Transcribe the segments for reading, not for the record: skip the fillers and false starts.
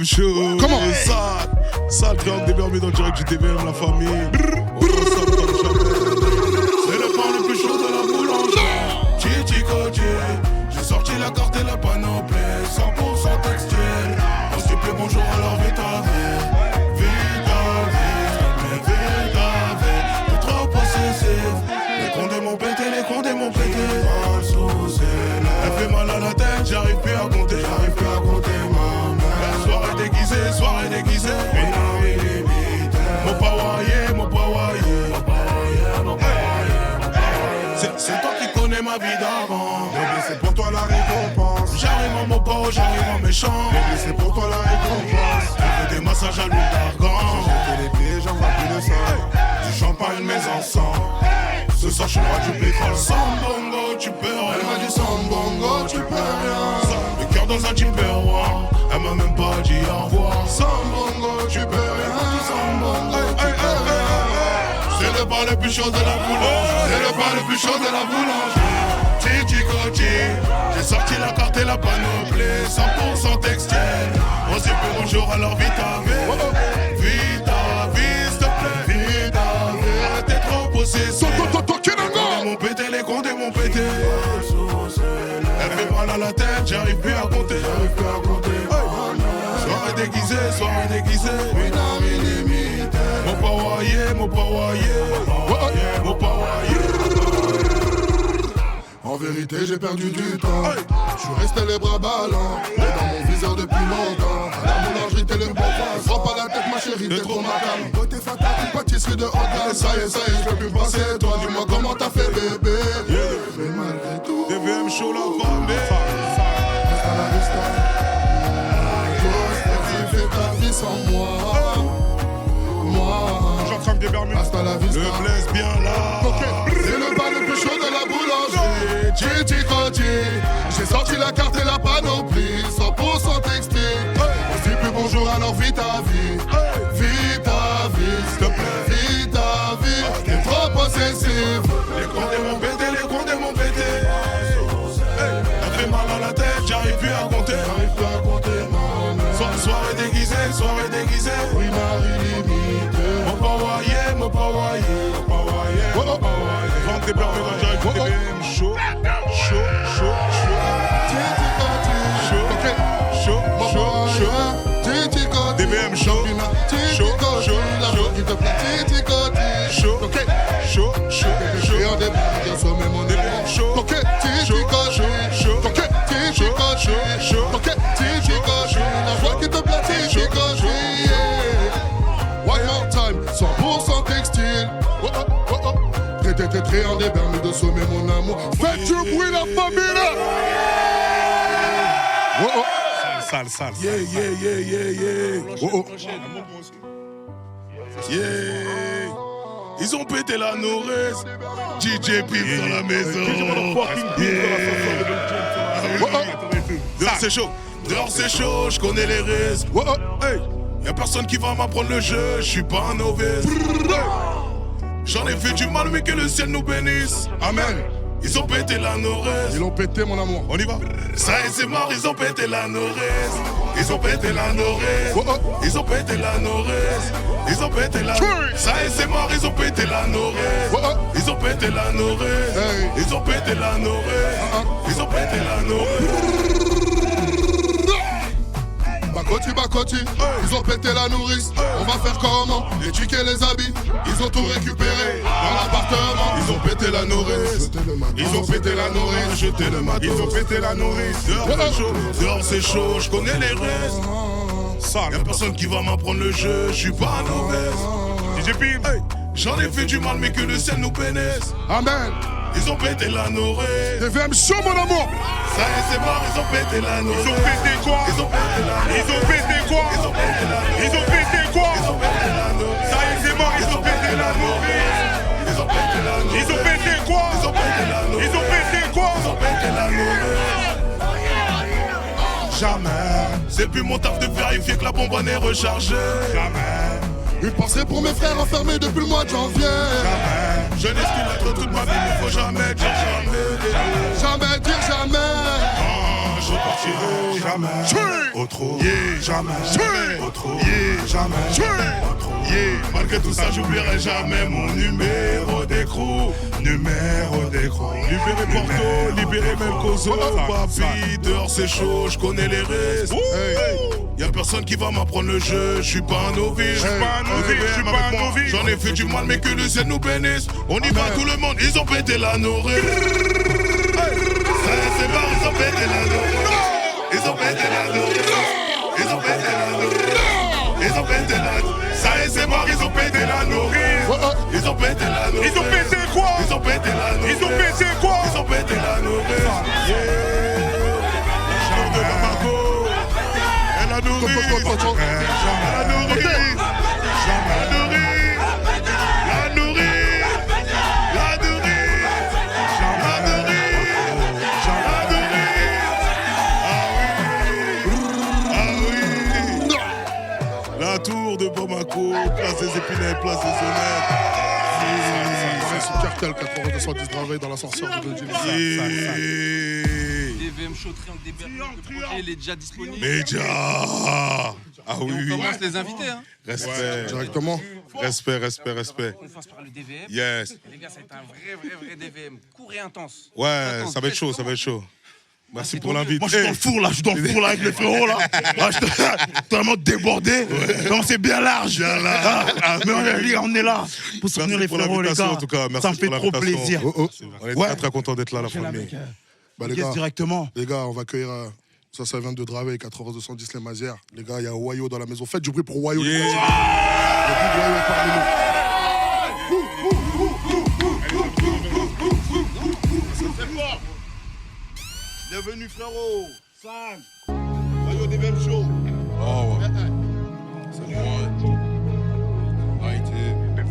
DBM Show. Comment? Sale triangle des Bermudes en direct du DBM, la famille. C'est le pain le plus chaud de la boulangerie. Titi Koji, j'ai sorti la carte et la panoplie. 100% textile. On se dit plus bonjour alors vite à vie. Vite à vie, vite à vie. T'es trop possessif. Les condés m'ont pété, les condés m'ont pété. Elle fait mal à la tête, j'arrive plus à compter, soirée déguisée, mon pawaye, c'est toi qui connais ma vie d'avant. Bébé, c'est pour toi la récompense. J'arrive en mon pao, j'arrive en méchant. Bébé, c'est pour toi la récompense. Je fais des massages à l'huile d'argan. J'ai les pieds, j'en vois plus de sang. Du champagne, mais ensemble. Ce soir, je suis le roi du pétrole. Sans bongo, tu peux rien. Elle m'a dit sans bongo, tu peux rien. Le cœur dans un tupperware. Elle m'a même pas dit au revoir. Sans bongo, tu peux rien. Sans bongo, tu peux rien. C'est le bar le plus chaud de la boulangerie. C'est le bar le plus chaud de la boulangerie. Titi Koji, j'ai sorti la carte et la panoplie. 100% textile. On s'est plus bonjour alors vite à vie. Vite à vie, s'il te plaît. Vite à vie. T'es trop possessif. Les condés m'ont pété. Elle fait mal à la tête, j'arrive plus à compter. Soirée déguisée. Mon pawaye. En vérité, j'ai perdu du temps. Je suis resté les bras ballants. Mais dans mon viseur depuis longtemps. À la boulangerie, t'es le bon point. Prends pas la tête, ma chérie, t'es trop macam. Beauté fatale, une pâtisserie de haute gamme. Ça y est, je peux plus penser. Toi, dis-moi comment t'as fait, bébé. Mais malgré tout, DBM Show, la famille. reste à la vista. Vas-y, fais ta vie sans moi. J'entends des Bermudes. Hasta la vista. Le blesse bien là. C'est le bar le plus chaud de la boulangerie. Titi Koji, j'ai sorti la carte et la panoplie. 100% textile. On dit plus bonjour alors vite à vie. Vite à vie, s'il te plaît. Vite à vie, t'es trop possessif. Les condés m'ont pété. Elle fait mal à la tête, j'arrive plus à compter. Soirée déguisée. Oui, Marie limitée. Mon pawaye. Vente des Bermudes en direct du DBM Show. Titi Koji, DBM Show. Titi Koji, la voix qui te plaît. Titi Koji, et on débat, bien sûr, mais mon DBM Show. Titi Koji, la voix qui te plaît. Titi Koji, one more time, 100% textile. Très en des Bermudes de sommet, mon amour. Faites du bruit, la famille là. Sale. Yeah. Yeah. Ils ont pété la nourrice. DJ Pip dans la maison. Dehors c'est chaud, je connais les risques. Hey. Y'a personne qui va m'apprendre le jeu, je suis pas un novice. J'en ai fait du mal mais que le ciel nous bénisse. Amen. Ils ont pété la nourrice. Ils l'ont pété, mon amour. On y va. Ça et c'est mort, ils ont pété la nourrice. Ils ont pété la nourrice. Ils ont pété la nourrice. Ils ont pété la nourrice. Ça et c'est mort, ils ont pété la nourrice. Ils ont pété la nourrice. Ils ont pété la nourrice. Ils ont pété la nourrice. Bakoti, ils ont pété la nourrice. On va faire comment? Éduquer les habits. Ils ont tout récupéré dans l'appartement. Ils ont pété la nourrice. Ils ont pété la nourrice. Jeté le matos. Ils ont pété la nourrice. Dehors c'est chaud, je connais les restes. Y'a personne qui va m'apprendre le jeu, je suis pas un novice. DJ Pim, j'en ai fait du mal mais que le ciel nous bénisse. Amen. Ils ont pété la nourrice. DBM Show, mon amour. Ça y est, c'est mort, ils ont pété la nourrice. Ils ont pété quoi? Ils ont pété la nourrice. Ils ont pété quoi? Ils ont pété la nourrice. Ils ont pété quoi? Ils ont pété la nourrice. Ça y est, c'est mort, ils ont pété la nourrice. Ils ont pété la nourrice. Ils ont pété quoi? Ils ont pété la nourrice. Ils ont pété quoi? Ils ont pété la nourrice. Jamais. C'est plus mon taf de vérifier que la bombe en est rechargée. Jamais. Une pensée pour mes frères enfermés depuis le mois de janvier. Jamais. Je n'excuse l'être toute ma vie, il faut jamais dire jamais. Jamais dire jamais. Je partirai jamais. Au trop, jamais. Au trop, jamais. Au trop, malgré tout ça, j'oublierai jamais mon numéro d'écrou. Numéro d'écrou. Libéré Porto, libéré Melcoso. Papi, dehors c'est chaud, je connais les restes. Y'a personne qui va m'apprendre le jeu, je suis pas un novice. J'en ai fait du mal, mais que le ciel nous bénisse. On y va tout le monde, ils ont pété la nourriture. C'est pas, ils ont pété la nourriture. Ils ont pété la nourriture. Ils ont pété la nourriture. Ils ont pété la nourriture. Ça y est, c'est mort, ils ont pété la nourriture. Ils ont pété la nourriture. Ils ont pété quoi? Ils ont pété la nourriture. Ils ont pété quoi? Ils ont pété la nourriture. Chante de Bamako. Elle a nourri. Elle a nourri. La nourri. La nourri. La nourri. La nourri. La tour de Bamako, place des Épinards, place des Honnêtes. C'est Cartel 8210 travaille dans l'ascenseur de Godin. DVM Show, Triangle des Bermudes, le projet il est déjà disponible. Média. Ah Et oui. on commence les invités, hein. Respect. Directement. Respect. On passe par le DVM. Yes. Et les gars, ça va être un vrai DVM, court et intense. Ouais, Intense, ça va être chaud, ça va être chaud. Merci pour l'invite. Moi je suis dans le four là, avec les frérots là. Ah, je suis totalement débordé. Non, c'est bien large. Mais on est là pour soutenir les frérots, les gars. En tout cas, merci ça me fait pour trop l'invitation. plaisir. On est très content d'être là la famille. Bah, les Yes, gars, directement. les gars, on va accueillir ça vient de Draveil, 8210 les Mazières. Les gars, il y a Wayo dans la maison. Faites du bruit pour Wayo. Yeah. Les Mazières. Le bruit de Wayo est parmi nous. Bienvenue frérot. Sam. Maillot des mêmes shows. Oh ouais. Salut moi. Haïti,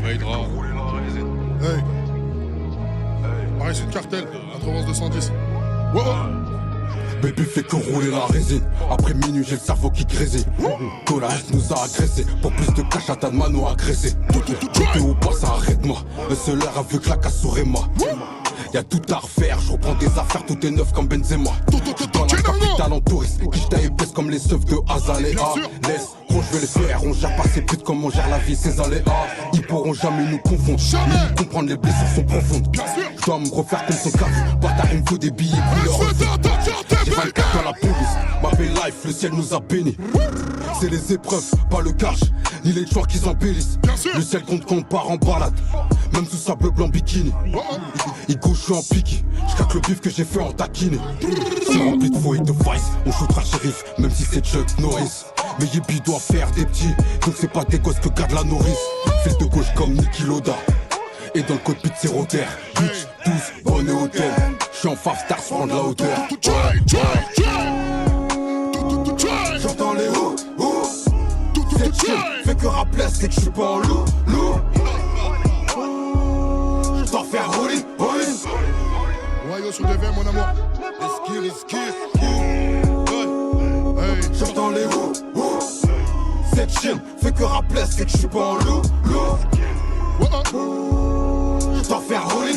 Faïdra. Hey. Pareil, c'est le Cartel 8210. Wow. Baby fait que rouler la résine. Après minuit, j'ai le cerveau qui grésille. Colage nous a agressés. Pour plus de cash, à ta de mano agressé. Tout ou pas, ça arrête-moi. Le seul air a vu que la casse saurait moi. Y'a tout à refaire, je reprends des affaires, tout est neuf comme Benzema. Dans la capitale en touriste, quitte à épaisse comme les seufs de Azalea. Laisse, gros, je vais les faire, on gère pas ces putes comme on gère la vie, ces aléas. Ils pourront jamais nous confondre, ni comprendre les blessures sont profondes. Je dois me refaire comme son cas, bâtard, il me faut des billets couleur. J'ai 24 dans la police, ma belle life, le ciel nous a bénis. C'est les épreuves, pas le cash, ni les joueurs qui embellissent. Le ciel compte quand on part en balade, même sous sable blanc bikini. Il gauche, je suis en pique, je claque le bif que j'ai fait en taquiné. C'est rempli de faux et de vice, on shootera le shérif, même si c'est Chuck Norris. Mais Yibi doit faire des petits, donc c'est pas des gosses que garde la nourrice. Fils de gauche comme Niki Loda, et dans le code pit c'est Rotter. Bitch, tous, bonne et hôtel, je suis en 5 stars, je prends de la hauteur. J'entends les hauts, cette shit fait que rappeler, c'est que je suis pas en loup. Je dois faire rouler. Wayo sous DVM, mon amour. Risky. Hey. J'entends les hauts, cette shit fait que rappeler, c'est que je suis pas en loup. Je dois faire rouler.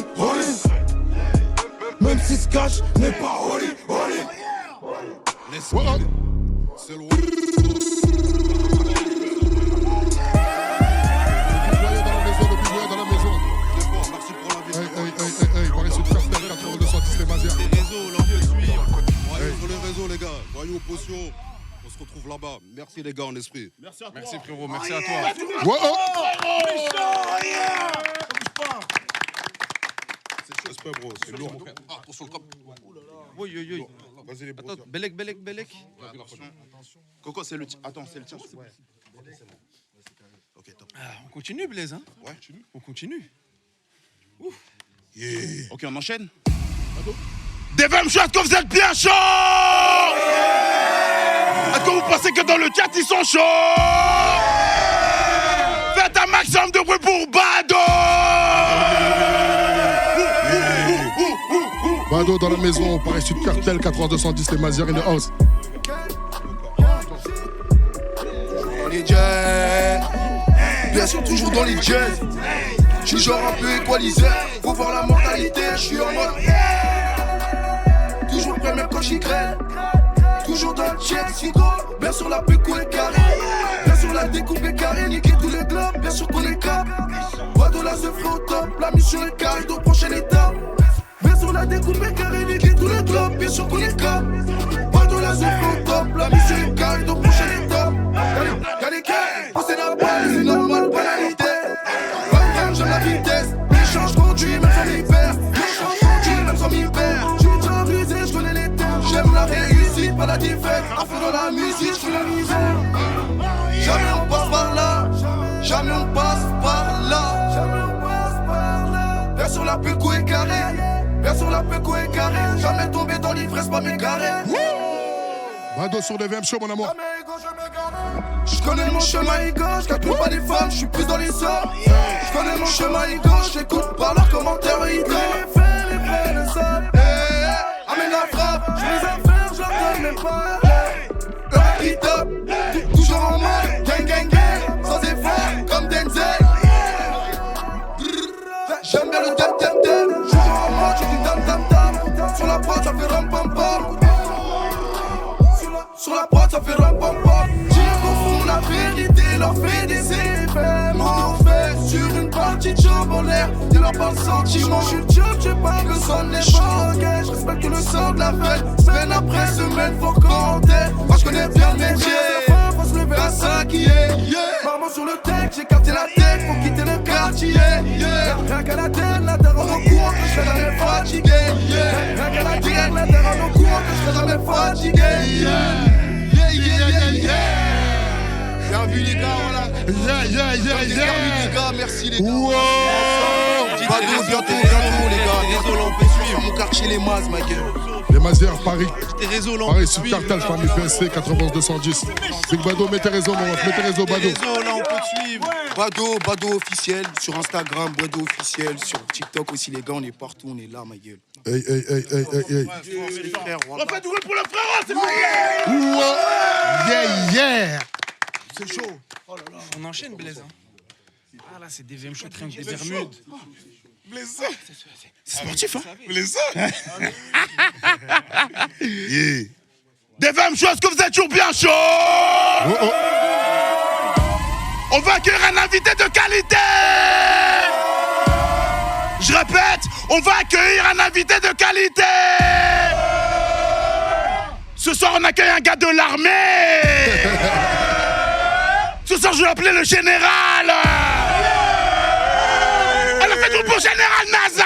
Même si ce cash n'est pas rouler. C'est loin. Dans la maison. Merci pour l'invitation. Hey, pareil, c'est le Cartel 8210 les Mazières. Les réseaux, l'ambiance suit. Voyons sur les réseaux, les gars. Voyons potion. On se retrouve là-bas. Merci, les gars, en esprit. Merci frérot, merci à toi. C'est respect, bro. C'est lourd. Attention le cop. Oui. Vas-y, les bros. Attends, Belek. Coco, c'est le tien. Attends, c'est le tien. Ok, top. On continue Blaise, hein? Ouais. On continue. Yeah. Ok, on enchaîne. DVM Show, est-ce que vous êtes bien chaud? Est-ce que vous pensez que dans le chat ils sont chauds? Faites un maximum de bruit pour Bado! Bado dans la maison, pareil, c'est le Cartel 8210 les Mazières in the house. Dans les jazz, bien sûr toujours dans les jazz. J'suis genre un peu équalisé, faut voir la mentalité, j'suis en mode toujours prêt même quand j'y grêle. Toujours dans le Chelsea go. Bien sûr la pécou est carrée. Bien sûr la découpe est carrée. Niquer tous les globes, bien sûr qu'on est cap. Bado là se ferait au top. La mission est carrée, donc prochaine étape. Bien sûr la découpe est carrée. Niquer tous les globes, bien sûr qu'on est cap. Bado là se ferait au top. La mission est carrée, donc prochaine étape. Y'a les quais, passer la balle, c'est normal, banalité. J'aime la vitesse, l'échange conduit même sans l'hiver. L'échange conduit même sans m'hiver. J'suis déjà brisé, j'connais les termes. J'aime la réussite, pas la défaite. À fond dans la musique, j'fais la misère. Jamais on passe par là. Jamais on passe par là. Jamais on passe par là. Bien sûr la péco est carrée. Bien sûr la péco est carrée. Jamais tombé dans l'ivresse, pas mes carrés. Bado sur le VM Show, mon amour. J'connais mon chemin Igo, j'calcule pas les femmes, j'suis plus dans les hommes. J'connais mon chemin Igo, j'écoute par leurs commentaires Igo. Les vrais le savent. Amène la frappe, j'les affaires, j'leur donne mes pas. Le rap qui top, toujours en mode gang gang gang, sans effort, comme Denzel. J'aime bien le tam tam tam, toujours en mode, j'ai du tam tam tam. Sur la prod, ça fait ram pam pam. Sur la prod, ça fait ram pam pam. La vérité leur fait des effets. Mon fait sur une partie de jambe en l'air. Dis-leur pas le sentiment. J'suis le job, j'ai pas besoin de l'effort. Je respecte le sang de la fête. Semaine après semaine, faut compter. Moi j'connais bien le métier. Faut se lever à 5 Maman sur le texte, j'ai capté la tête. Faut quitter le quartier. Rien qu'à la tête, la terre en cours. Que j'serai jamais fatigué. Rien qu'à la tête, la terre en cours. Que j'serai jamais fatigué. Bien vu les gars, voilà. Yeah. Bien vu les gars, merci les gars. Wow. Bado, bientôt les gars. Désolé, on peut suivre mon quartier les Mazes, ma gueule. Les Mazières, Paris. Tes réseaux, là, Paris, sur Cartel, famille PSC, 91 210. Big Bado, mets tes réseaux, mon ref. Mets tes réseaux, Bado. Réseaux, là, on peut te suivre. Bado officiel, sur Instagram, Bado officiel, sur TikTok aussi, les gars, on est partout, on est là, ma gueule. Hey. On fait du bruit pour le frérot, c'est bon. Yeah. C'est chaud. Oh là là. On enchaîne, Blaise. Hein. Ah là, c'est des VM shots, des Bermudes. Blaise. C'est sportif, hein? Blaise. Yeah. Des mêmes choses que vous êtes toujours bien chaud. On va accueillir un invité de qualité. Je répète, on va accueillir un invité de qualité. Ce soir, on accueille un gars de l'armée. Ce soir, je vais l'appeler le général. Elle a fait tout pour général NASA.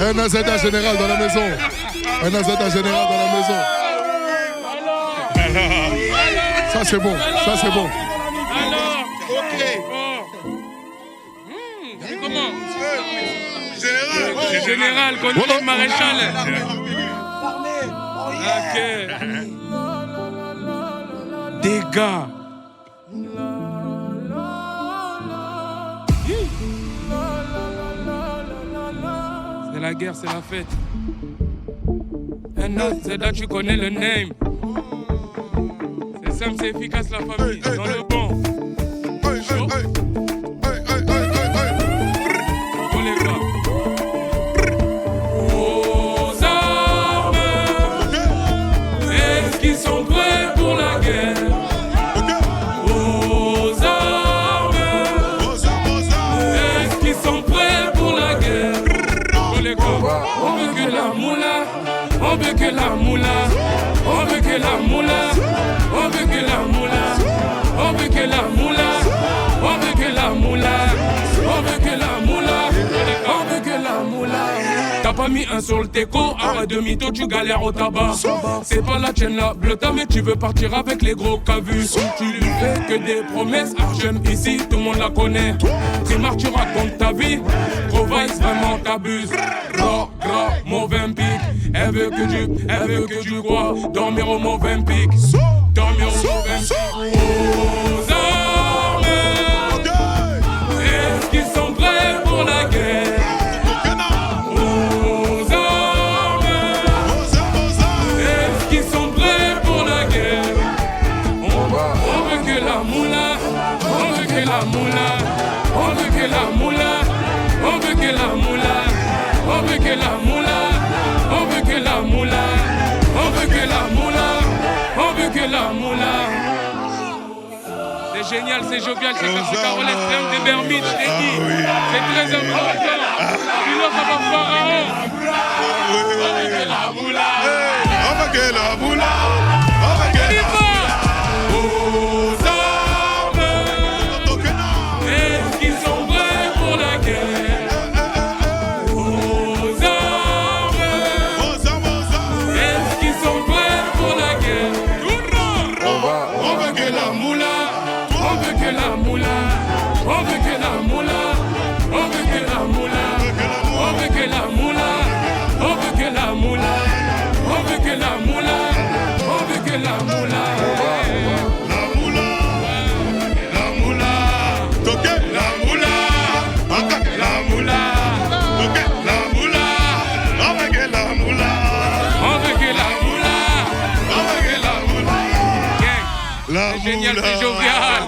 Un Azada général dans la maison. Un Azada général dans la maison. Ça, c'est bon. C'est comment? C'est général, colonel maréchal. Ok. Des gars. C'est la guerre, c'est la fête. C'est là que tu connais le name. C'est simple, c'est efficace la famille. Dans le bon. Chaud. Pour les gars. Aux armes. Est-ce qu'ils sont prêts pour la guerre? Aux armes. Est-ce qu'ils sont prêts pour la guerre? Pour les gars. On veut que la moula. On veut que la moula. On veut que la moula. On veut que la moula. On veut que la moula. On veut que la moula. On veut que la moula. On veut que la moula. T'as pas mis un sur le déco, à demi-taux tu galères au tabac. C'est pas la tienne la bleuta, mais tu veux partir avec les gros cavus. Tu lui fais que des promesses, j'aime ici, tout le monde la connaît. Trimar, tu racontes ta vie, gros vice, vraiment t'abuses. Gras, mauvais pic, elle veut que tu crois. Dormir au mauvais pic, dormir au mauvais pic. Aux armes, est-ce qu'ils sont prêts pour la guerre? On veut que la moula, on veut que la moula, on veut veut que la moula, on veut que la moula, on veut que la moula, on veut que la moula. C'est génial, c'est jovial, c'est Carole Extrême des Bermides, je t'ai dit. C'est très important. Sinon ça va pharaon. On veut que la moula, On veut que la moula, on veut que la moula. aux armes. Est-ce qu'ils sont prêts pour la guerre? Aux armes. Est-ce qu'ils sont prêts pour la guerre? On veut que la moula, On veut que la moula, on veut que la moula, on veut que la moula, on veut que la moula, on veut que la moula, on veut que la moula, on veut que la moula. la moula, la moula, toquez la moula, encore la moula, toquez la moula, on veut que la moula, On veut que la moula. on veut que la moula. Gang, La c'est génial, moula. c'est jovial.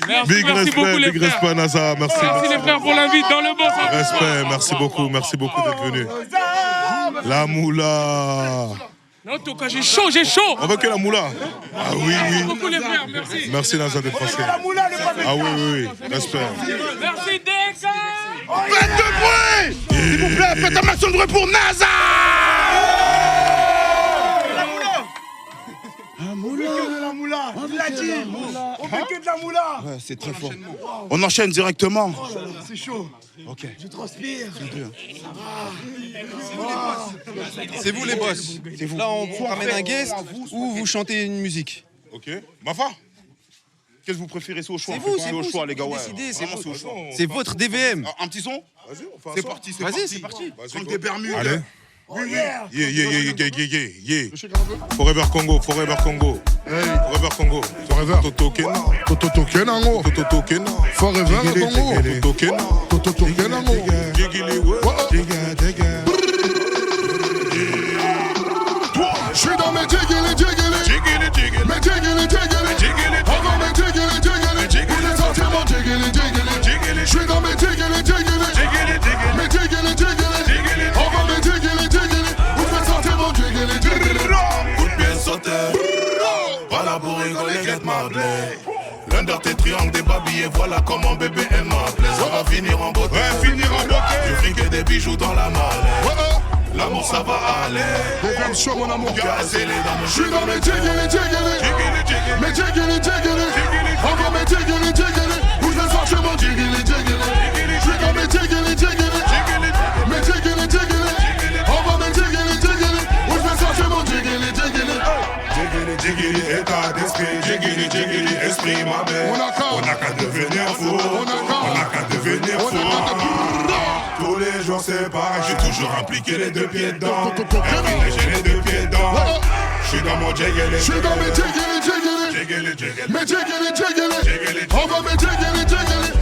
Merci, Big merci beaucoup respect, les big frères. respect Nasa, merci. Merci les frères pour l'invite dans le bon sens. Respect, merci beaucoup d'être venu. La moula. Non, Toka, j'ai chaud, j'ai chaud. On veut que la moula. Ah oui, Merci oui. beaucoup les frères, merci. Merci Nasa d'être passé. Ah oui, respect. Merci Dexa. Faites de bruit! S'il vous plaît, faites un maximum de bruit pour NASA! Ouais, c'est très fort. On enchaîne directement. C'est chaud. Ok. Je transpire. C'est vous les boss. Là, on vous ramène un guest ou vous chantez une musique. Ok. Mafa, qu'est-ce que vous préférez? C'est au choix. C'est vous, au choix, les gars. Ouais. décidez, c'est Vraiment, vous. c'est au choix. C'est votre DVM. Un petit son? Vas-y, on fait un C'est son. parti, c'est Vas-y, parti. c'est parti. Comme des Bermudes. Allez. Oh yeah. Yeah. Forever Congo. Forever Congo. Toto Kena. Toto Kenango. Toto Kena. Forever Congo. Toto Kena. Toto Kenango. Jigili, ouais. Je suis dans mes jiggly. Jigili. Mes jiggly. On va mes jiggly. Vous les sortir mon jiggly. Je suis dans mes jiggly. Mes jiggly. On va mes jiggly. Vous les sortir mon jiggly. Coup de pied sauté. Voilà pour rigoler, get ma blé. L'un de tes triangles, des babillés, voilà comment bébé aime ma plaie. Ça va finir en beauté. Du fric et des bijoux dans la mallette. L'amour ça va aller. Deuxième show mon amour. Casser les dames. Je suis dans mes jiggly. Mes jiggly. On va mes jiggly. Vous les sortir mon jiggly. Je suis dans mes jiggly. Mes jiggly. On va mes jiggly. Vous les sortir mon jiggly. Jigili, état d'esprit, jigili, esprit, ma belle. On n'a qu'à devenir fou. On n'a qu'à devenir fou. Tous les jours c'est pareil, j'ai toujours impliqué les deux pieds dedans. J'ai les deux pieds dedans. Je suis dans mon jigili. Je suis dans mes jiggly. Mes jiggly. On va mes jiggly.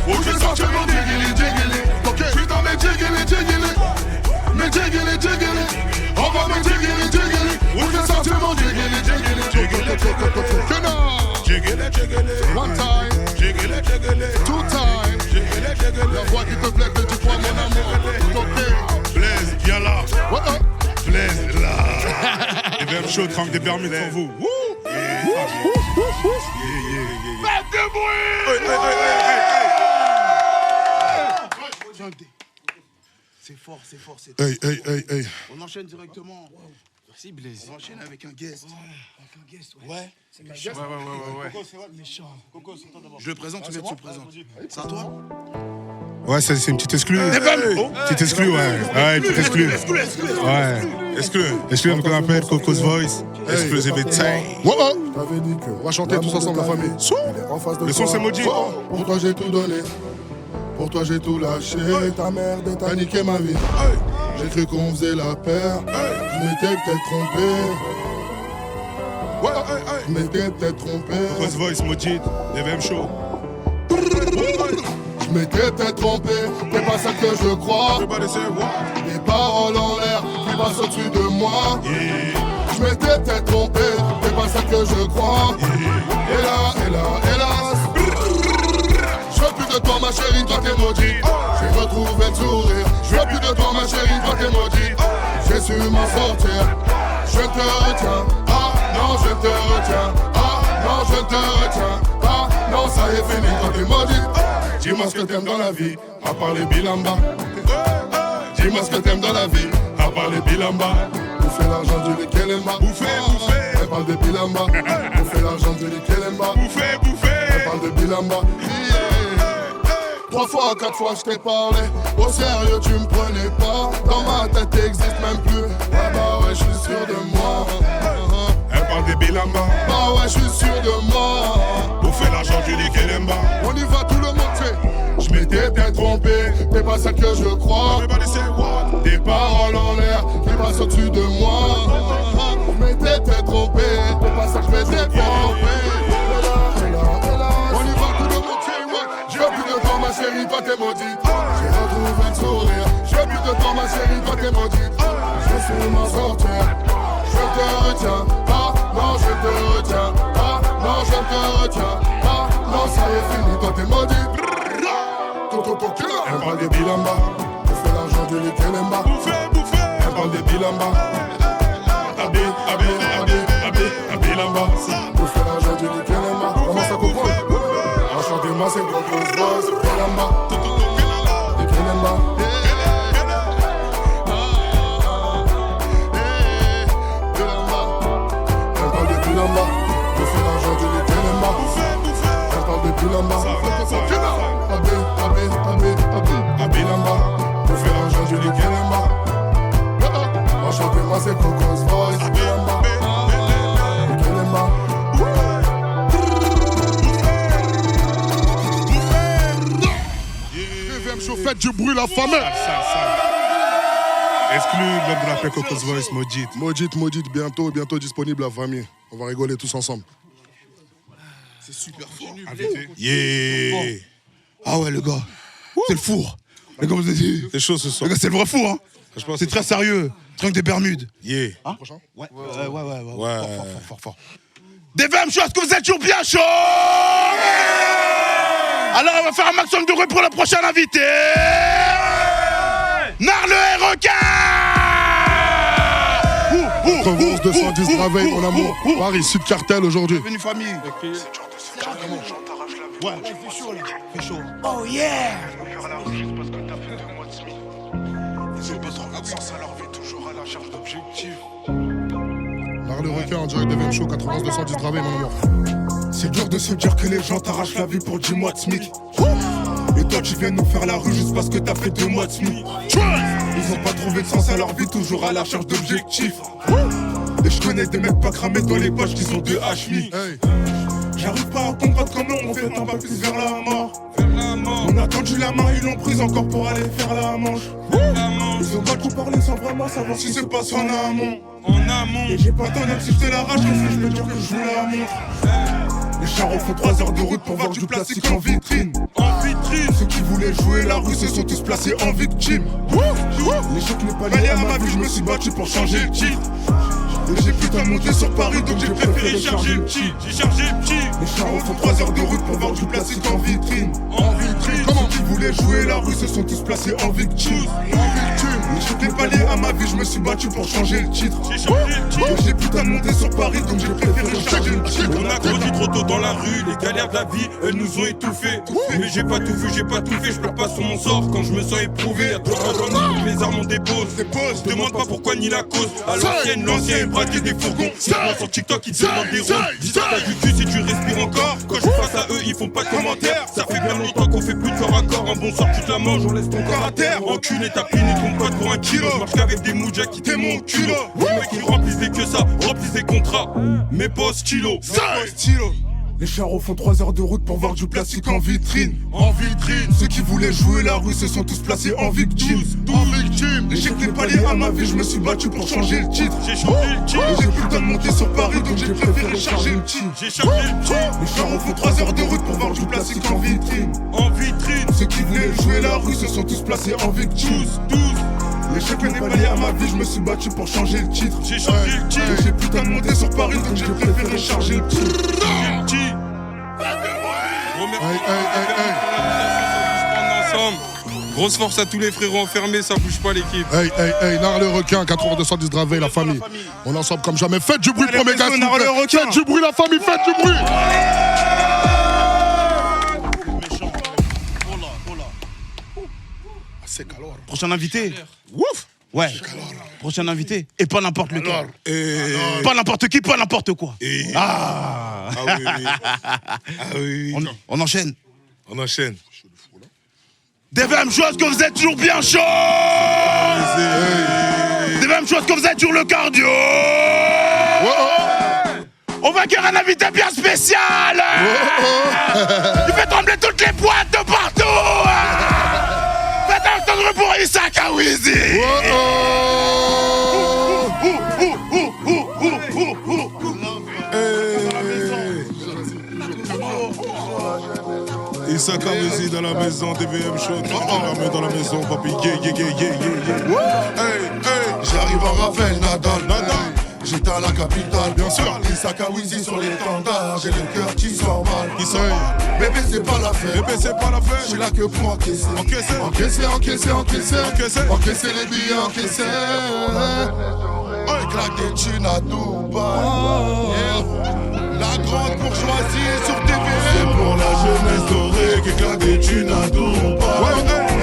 Où je sortir mon jiggly. Je suis dans mes jiggly. Mes jiggly. On va mes jiggly. Où je sortir mon jiggly. One time. Two time. La voix qui te plaît que tu crois mon amour. Blaise, viens là. Blaise, là. Les VM Show, tranque des Bermudes pour vous. Faites de bruit. C'est fort, c'est Hey. On enchaîne directement. Merci Blaise. On enchaîne avec un guest. Ouais. Je le présente, tu viens de se présenter. C'est à toi? Ouais, c'est une petite exclue. Petite exclue, ouais. Ouais, une petite exclue. Ouais. Exclue, qu'on appelle Coco's Voice. Exclusivité. T'avais dit que on va chanter tous ensemble la famille. Le son c'est maudit. Pour toi j'ai tout donné. Pour toi j'ai tout lâché. Ta merde t'as niqué ma vie. J'ai cru qu'on faisait la paire. Je m'étais peut-être trompé. Je m'étais peut-être trompé. Coco's Voice, maudit. Les VM Show. Je m'étais peut-être trompé. T'es pas ça que je crois. Des paroles en l'air qui passent au-dessus de moi. Je m'étais peut-être trompé. T'es pas ça que je crois. Et là, hélas. Je veux plus de toi ma chérie, toi t'es maudit. temps, ma chérie, toi t'es maudite. J'ai su m'en sortir. Je te retiens. Ah non, je te retiens. Ah non, je te retiens. Ah non, ça y est fini, toi t'es maudite. Dis-moi ce que t'aimes dans la vie, à part les bilamba. Dis-moi ce que t'aimes dans la vie, à part les bilamba. Bouffer l'argent du Likelemba. Elle parle de bilamba. Bouffer l'argent du Likelemba. Elle parle de bilamba. 3 fois, 4 fois je t'ai parlé. Au sérieux tu me prenais pas. Dans ma tête t'existes même plus. Ouais bah ouais je suis sûr de moi. Elle parle des bilamba. Bah ouais je suis sûr de moi. Bouffer l'argent du Likelemba. On y va tout le monde fait. Je m'étais peut-être trompé. T'es pas celle que je crois. Tes paroles en l'air. T'es pas au-dessus de moi. Je m'étais peut-être trompé. T'es pas celle que je m'étais trompé. On y va tout le monde fait. J'ai plus de temps ma chérie, toi t'es maudite. J'ai retrouvé le sourire. J'ai plus de temps ma chérie, toi t'es maudite. Je suis m'en sortir. Je te retiens. Ah non je te retiens. Ah non je te retiens. Ah non ça y est fini, toi t'es maudite. Elle parle des bilamba. Bouffer l'argent du Likelemba. Elle parle des bilamba. Bilamba. Bouffer l'argent du Likelemba. Comment ça comprend? Enchantez-moi c'est Cocos Boys. Bilamba. Likelemba. Elle parle de bilamba. Bouffer l'argent du Likelemba. Elle parle de bilamba. Bilamba, pour faire l'argent du Likelemba. Enchantez-moi c'est Cocos Voice. Bilamba, Likelemba. Deuxième chauffette du bruit, la famille. Exclu l'homme de l'appel Cocos Voice, Maudite, bientôt disponible à famille. On va rigoler tous ensemble. C'est super fort. Yeah. Ah ouais, le gars, c'est le four. Les gars, vous avez dit. C'est chaud ce soir. Les gars, c'est le vrai four, hein. C'est très sérieux. Trunk des Bermudes. Yeah. Hein? Ouais. Fort. Des VM show, est-ce que vous êtes toujours bien chaud? Alors on va faire un maximum de bruit pour le prochain invité. Nar le requin. 91 210 Draveil, mon amour. Paris, Sud Cartel aujourd'hui. Bienvenue famille. Ouais, fait chaud là. Fait chaud. Oh yeah. Ils ont besoin d'absence à leur vie, toujours à la charge d'objectifs. Nar le requin en direct de VM Show, 91 210 Draveil, mon amour. C'est dur de se dire que les gens t'arrachent la vie pour 10 mois de SMIC. Et toi tu viens nous faire la rue juste parce que t'as fait 2 mois de SMIC. Ils ont pas trouvé de sens à leur vie, toujours à la recherche d'objectifs. Et je connais des mecs pas cramés dans les poches qui sont de HMI. J'arrive pas à comprendre comment on fait un pas plus vers la mort. On a tendu la main, ils l'ont prise encore pour aller faire la manche. Ils ont beaucoup parlé sans vraiment savoir ce qui se passe en amont. Et j'ai pas ton si je te l'arrache, parce que je peux dire que je vous la montre. Les charros font 3 heures de route pour voir du plastique en vitrine. Ceux qui voulaient jouer la rue se sont tous placés en victime. Les chocs n'est pas lié à ma vie, je me suis battu pour changer le titre. Et j'ai putain monté sur Paris donc j'ai préféré charger le petit. J'ai chargé le petit. Les charros font 3 heures de route pour voir du plastique en vitrine. Comment qui voulaient jouer la rue se sont tous placés en victime. Les chocs n'est pas lié à ma vie, je me suis battu pour changer le titre. J'ai changé le titre. Et j'ai putain monté sur Paris donc j'ai préféré charger le titre. On a grandi trop tôt dans la rue, les galères de la vie, elles nous ont étouffés. Mais j'ai pas tout vu, j'ai pas tout fait, je pleure pas sur mon sort quand je me sens éprouvé. Y'a deux fois j'en ai, mes armes on dépose. Demande pas pourquoi ni la cause. À l'ancienne, l'ancien braquer des fourgons. C'est moi sur TikTok, ils te demandent des rôles. Dis ça du cul si tu respires encore. Quand je face à eux, ils font pas de commentaires. Ça fait bien longtemps qu'on fait plus de corps à corps. Un bon sort, tu te la manges, on laisse ton corps à terre. Enculé, t'as puni ton pote pour 1 kilo. Je marche qu'avec des moujas qui t'aiment mon culot. Les mecs qui remplissent des que ça, remplissent des contrats. Mais pas stylo. Les charros font 3 heures de route pour voir du plastique en vitrine. Ceux qui voulaient jouer la rue se sont tous placés en victime. Et j'ai que les paliers à ma vie, je me suis battu pour changer le titre. J'ai changé le titre. Et j'ai putain de monter sur Paris donc j'ai préféré charger le titre. J'ai chargé le titre. Les charros font 3 heures de route pour voir du plastique en vitrine. Ceux qui voulaient jouer la rue se sont tous placés en victime. Les chèques n'est pas lié à ma vie, je me suis battu pour changer le titre. J'ai changé le titre. Et j'ai putain de monter sur Paris donc j'ai préféré charger le titre. Gros Grosse force à tous les frérots enfermés, ça bouge pas l'équipe. Hey, Nard le requin, 8210 Dravet, la famille. On est ensemble comme jamais. Faites du bruit pour mes gars. Faites du bruit, la famille, faites du bruit. Prochain invité. Ouf. Ouais. Prochain invité. Et pas n'importe lequel. Pas n'importe qui, pas n'importe quoi. Oui. On enchaîne. On enchaîne. Des mêmes choses que vous êtes toujours bien chaud. Des mêmes choses que vous êtes toujours le cardio. On va accueillir un invité bien spécial. Il fait trembler toutes les boîtes de partout. Faites entendre pour Issa Kawizi. Issa Kawizi dans la maison, DVM Show, dans la maison, papi, yeah. J'arrive à Ravel, Nadal. J'étais à la capitale, bien sûr. Issa Kawizi sur l'étendard, j'ai le cœur qui sort mal. Bébé, c'est pas l'affaire. Je suis là que pour encaisser. Encaisser les billets, encaisser. Claque des thunes à Dubaï. La grande bourgeoisie sur TVM. C'est pour la jeunesse dorée qui claque des thunes à Dubaï.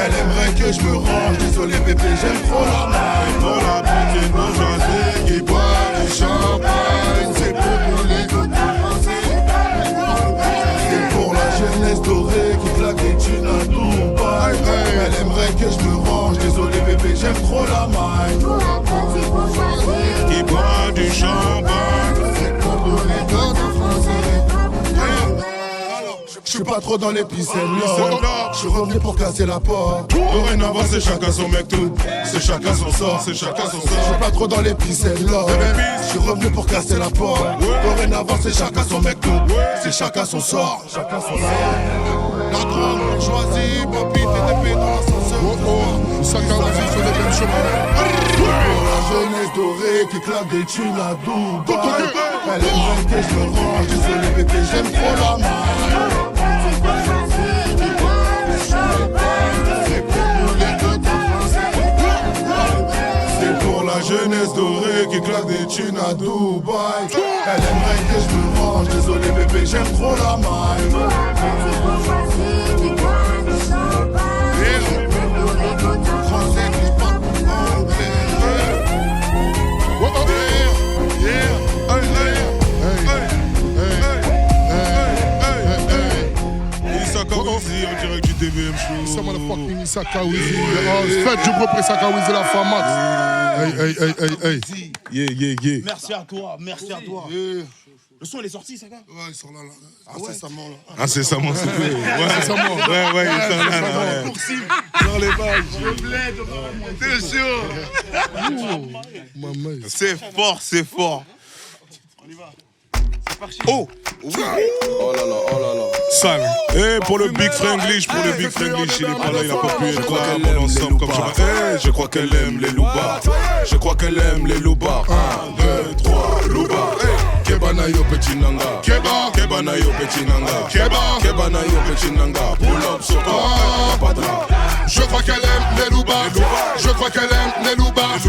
Elle aimerait que je me range. Désolé bébé, j'aime trop la maille. Pour la petite bourgeoisie qui boit du champagne. C'est pour les gotins français. C'est pour la jeunesse dorée qui claque des thunes à Dubaï. Elle aimerait que je me range. Désolé bébé, j'aime trop la maille. Pour la petite bourgeoisie qui boit du champagne. C'est pour les gotins français. Je suis pas trop dans les piscines, je suis revenu pour casser la porte. Dorénavant c'est chacun son mec tout. C'est chacun son sort, c'est chacun son je suis pas trop dans les piscines, je suis revenu pour casser la porte. Dorénavant c'est chacun son mec tout. C'est chacun son sort, chacun son sort. La grande bourgeoisie, papi fait des pieds dans l'ascenseur. Chacun aussi sur les mêmes chemins. La jeunesse dorée qui claque des thunes à Dubaï. Elle aimerait que je me range, désolé bébé, j'aime trop la main. Jeunesse dorée qui claque des thunes à Dubaï. Elle aimerait que je me range, désolé bébé, j'aime trop la maille. Français qui parle anglais. Issa Kawizi en direct du DVM Show. Issa motherfucking Issa Kawizi. Faites du bruit pour Issa Kawizi, la femme. Hey. Yeah. Merci à toi. Le son, il est sorti, ça, gars? Ouais, ils sont là. Incessamment, là. Incessamment, c'est fait. Ouais, ils sont là. Dans les bagues. C'est fort. On y va. C'est parti. Oh là là. Sale. Et pour le Big Franglish, il est pas là, il a pas pu être là. On ensemble comme je je crois qu'elle aime les loupards. 1, 2, 3, loupards. Keba na yo petit nanga. Keba na yo petit nanga. Pull up sur toi, pas de rap. Je crois qu'elle aime les loupards. Je crois qu'elle aime les loupards.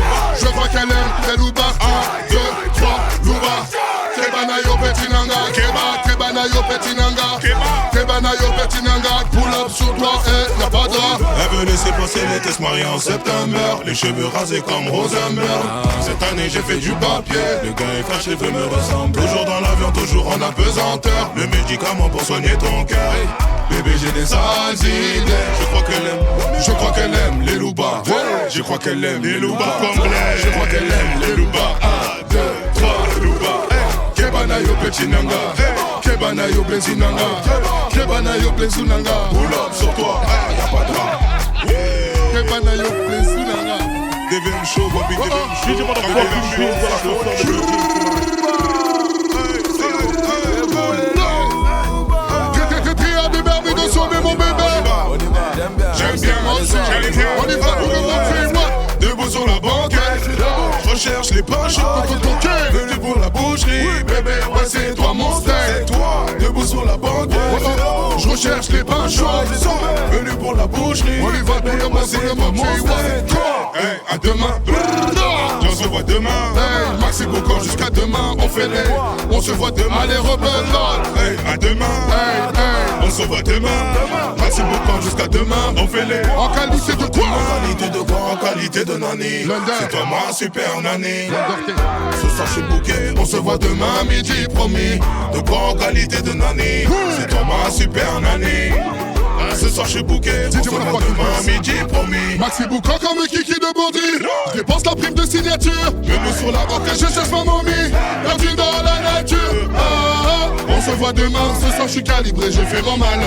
1, 2, 3, loupards. Keba na yo petit nanga. Keba na yo petit nanga. Pull up sur toi, y'a pas de rap. Elle veut laisser passer l'été, se marier en septembre. Les cheveux rasés comme Rosenberg. Cette année j'ai fait du papier. Le gars est fâché, veut me ressembler. Toujours dans l'avion, toujours en apesanteur. Le médicament pour soigner ton cœur. Bébé, j'ai des sales idées. Je crois qu'elle aime les loupards. Je crois qu'elle aime les loupards complets. Je crois qu'elle aime les loupards. 1, 2, 3, loupards. Keba na yo petit nanga. Keba na yo petit nanga. Pull up sur toi, y'a pas de rap. Keba na yo petit nanga. DVM Show, Bobby DVM Show. J'aime bien danser. On y va pour commencer. Debout sur la banquette. Je recherche les poches. Venu pour la boucherie. Bébé, ouais, c'est toi mon steak. C'est toi. Debout sur la banquette. Je recherche les pains chauds. Venu pour la boucherie. On y va pour Hey, à demain. On se voit demain. Hey, Maxi Boucan jusqu'à demain. On fait les. On se voit demain. Allez, rebelle. Hey, à demain. Hey, hey. On se voit demain. Maxi Boucan jusqu'à demain. On fait les. En qualité de quoi? En qualité de quoi? En qualité de Nani. C'est toi, moi, super Nani. Ce soir, je suis bouquet. On se voit demain, midi, promis. De quoi en qualité de Nani? C'est toi, moi, super Nani. Ce soir je suis bouquet, on se voit demain midi promis. Maxi Boucan comme Kiki de Bondy. Je dépense la prime de signature. Je me sur la banque et je cherche ma momie. Perdu dans la nature. On se voit demain, ce soir je suis calibré, je fais mon malin.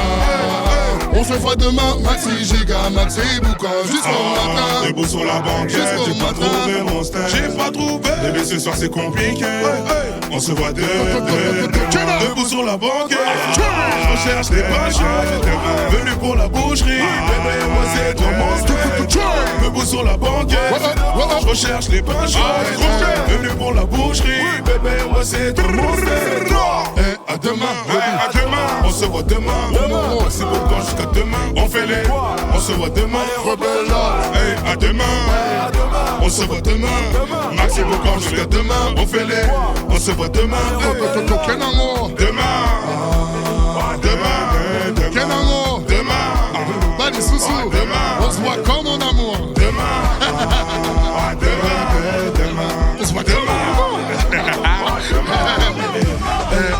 On se voit demain, Maxi Giga, Maxi Boucan jusqu'au matin. Debout sur la banquette, j'ai pas trouvé mon style. J'ai pas trouvé. Bébé ce soir c'est compliqué. On se voit debout sur la banquette. Je recherche les pages. Venu pour la boucherie, bébé, moi c'est ton monstre. Debout sur la banquette, je recherche les pages. Venu pour la boucherie, bébé, moi c'est ton monstre. À demain, à demain, on se voit demain. C'est pourquoi jusqu'à demain, on fait les. On se voit demain, rebelle. À demain, on se voit demain. Maxi Boucan jusqu'à demain, on fait les. On se voit demain. Demain. Quel amour, demain, pas les sous-sous, on se voit comme mon amour, demain, on se voit demain,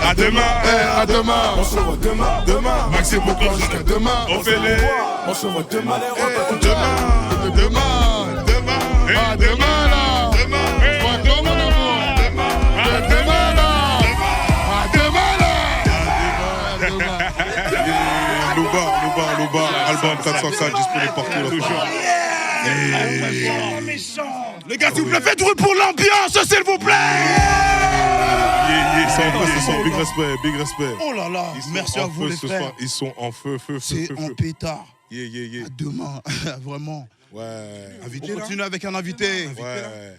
à demain, à demain, on se voit demain, Maxi Boucan jusqu'à demain, on fait les, on se voit demain, demain, à demain là, demain, on se voit comme mon amour, à demain là. Louba, album 404 disponible partout. Les gars, s'il vous plaît, faites du bruit pour l'ambiance, s'il vous plaît. Big respect. Oh là là, merci à vous les frères. Ils sont en feu. C'est en pétard. À demain, vraiment. Ouais. On continue avec un invité. Ouais.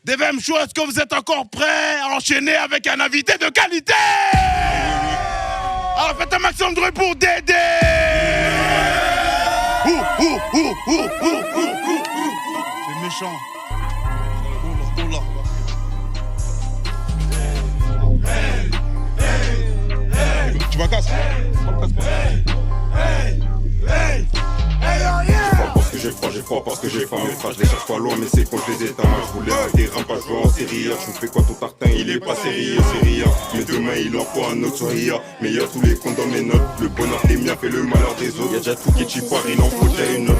Deuxième chose, est-ce que vous êtes encore prêts à enchaîner avec un invité de qualité? Alors faites un maximum de bruit pour Dédé. C'est méchant. Oh là. Tu vas casser. J'ai froid parce que j'ai faim, mes frères je les cherche pas loin mais c'est qu'on les éteins. Je voulais arrêter un pas jouer en série. Je vous fais quoi ton tartin, il est pas sérieux, c'est rien. Mais demain il en faut un autre sourire. Mais y'a tous les comptes dans mes notes. Le bonheur des miens fait le malheur des autres. Y'a déjà tout qui est chipard, il en faut déjà une autre.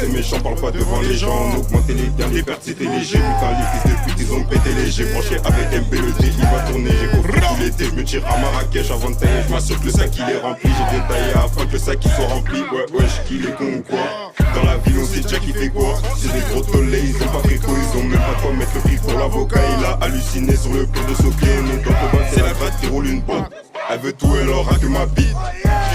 C'est méchant, parle pas devant les gens. On augmentait les gains, les pertes c'était léger. Putain les fils de pute ils ont pété les. J'ai branché avec MP le D, il va tourner. J'ai compris tout l'été, je me tire à Marrakech avant de tailler. Je m'assure que le sac il est rempli. J'ai détaillé afin que le sac il soit rempli. Ouais, qu'il est con ou quoi. Dans la ville on sait déjà qui fait quoi. C'est des gros tollés, ils ont pas frico, ils ont même pas quoi mettre le prix pour l'avocat. Il a halluciné sur le pont de Soké. Mais dans le bas c'est la gratte qui roule une bombe. Elle veut tout, elle aura que ma bite.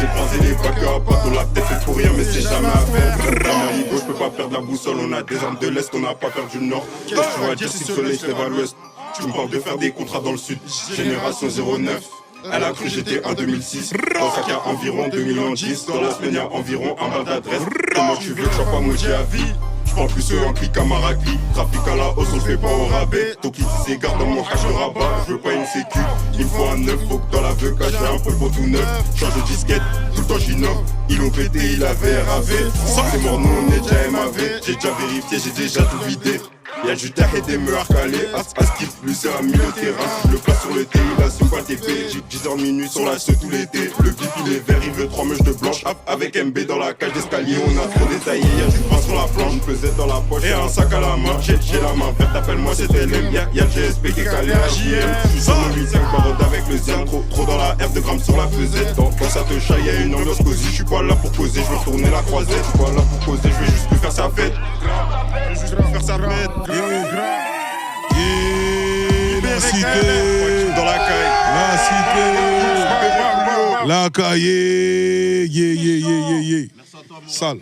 J'ai croisé les vainqueurs à bateau, la tête fait pour rien mais c'est jamais à faire. Dans ma ligo, je peux pas perdre la boussole. On a des armes de l'Est, on n'a pas perdu le Nord. Qu'est-ce que tu vas dire si le soleil se lève à l'Ouest? Tu me parles de faire des contrats dans le Sud. Génération 09. Elle a cru j'étais en 2006. Dans sa cas environ 2010. Dans la semaine y'a environ un bar d'adresse. Comment tu veux que je sois pas moitié à vie? J'prends plus un clic à Maracli. Trafic à la hausse, on le fait pas au rabais. Ton kit s'égare dans mon cache de rabat. Je veux pas une sécu, il me faut un neuf. Faut que dans la veuve cache un peu pour tout neuf. Change de disquette, tout le temps j'innove. Ils l'ont pété, il avait RAV. C'est mort, nous on est déjà MAV. J'ai déjà vérifié, j'ai déjà tout vidé. Y'a du terre et des meurs calés. À Steve, lui c'est un milieu terrain. Le place sur le thé, il assume pas le TP. J'ai 10h minuit sur la tout l'été. Le bip il est vert, il veut 3 mèches de blanche. Avec MB dans la cage d'escalier, on a trop détaillé. Y'a du pain sur la planche, une pesette dans la poche et un sac à la main. J'ai la main verte, appelle-moi c'était LM. Y'a le GSP qui est calé à JM. J'suis sur le 8-5 barotte avec le Zian. Trop dans la R de grammes sur la pesette. Quand ça te chaille, y'a une ambiance cosy. J'suis pas là pour causer, j'veux tourner la croisette. J'suis pas là pour causer, j'vais juste plus faire sa fête. Juste pour faire sa fête. La cité, dans la caille. La caille, Sale.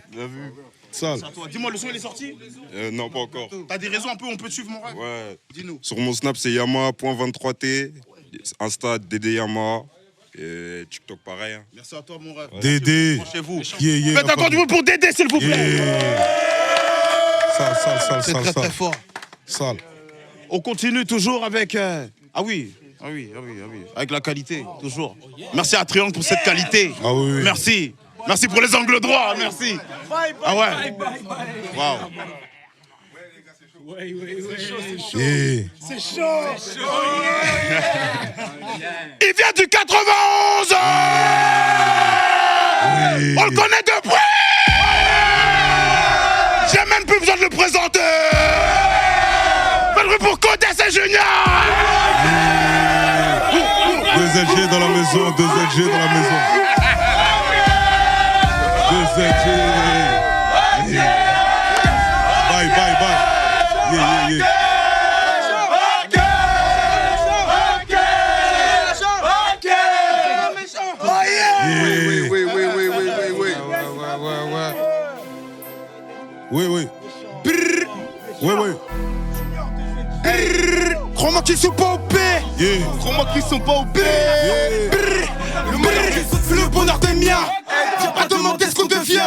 Sale. Dis-moi, le son il est sorti? Non, pas encore. T'as des réseaux un peu, on peut te suivre mon rêve? Ouais. Dis-nous. Sur mon snap, c'est Yama.23T. Insta, Dédé Yama. Et TikTok pareil. Hein. Merci à toi, mon rêve. Dédé. Chez vous. Faites encore du bruit pour Dédé, s'il vous plaît. Sale. C'est très fort. Sale. On continue toujours avec... Ah oui. Avec la qualité, toujours. Merci à Triangle pour cette qualité. Ah oui. Merci. Merci pour les angles droits, merci. Ah ouais. Waouh. C'est chaud. Il vient du 91. On le connaît depuis. J'ai même plus besoin de le présenter. Faites le bruit pour Codès et Junior. 2 LG dans la maison, 2 LG dans la maison. 2 LG. Bye. Yeah. Oui. Crois-moi qu'ils sont pas au paix. Crois-moi qu'ils sont pas au paix. Le bonheur des miens. Viens pas demander ce qu'on devient.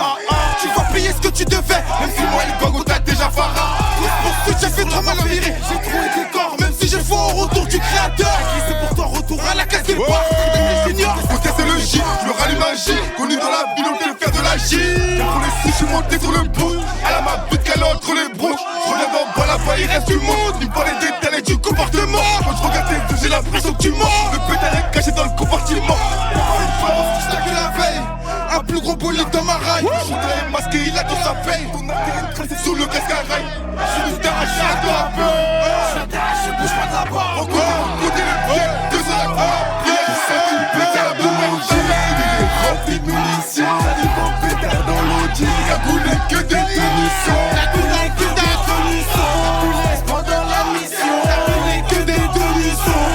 Tu vas payer ce que tu devais. Même si moi le gang t'as déjà Farah. Pour que j'ai fait trop mal en virée. J'ai trouvé des corps. Même si j'ai foi au retour du créateur. C'est pour toi retour à la case des bois. Ok, c'est le J, je me rallume un J. Connu dans la ville, on fait faire de la J. Pour les sous, je suis monté sur le bout. Elle a ma bite qu'elle est entre les bouches. Je regarde en bas là-bas, il reste du monde. Il me parle des détails et du comportement. Quand je regarde tes deux, j'ai l'impression que tu mens. Le pétard est caché dans le compartiment. C'est que la veille. Un plus gros bolide dans ma raille. Je suis masqué, il a tout sa paye. Ton intérêt de crasser sous le casque à rail. Je suis juste arraché à toi un peu. Je bouge pas de la barre. On côté le pied, 2 heures à quoi. Rempli de munitions, ça dépend pétard dans l'audi. Cagoulé que des munitions. Cagoulé que des munitions. Pendant la mission. Cagoulé que des munitions.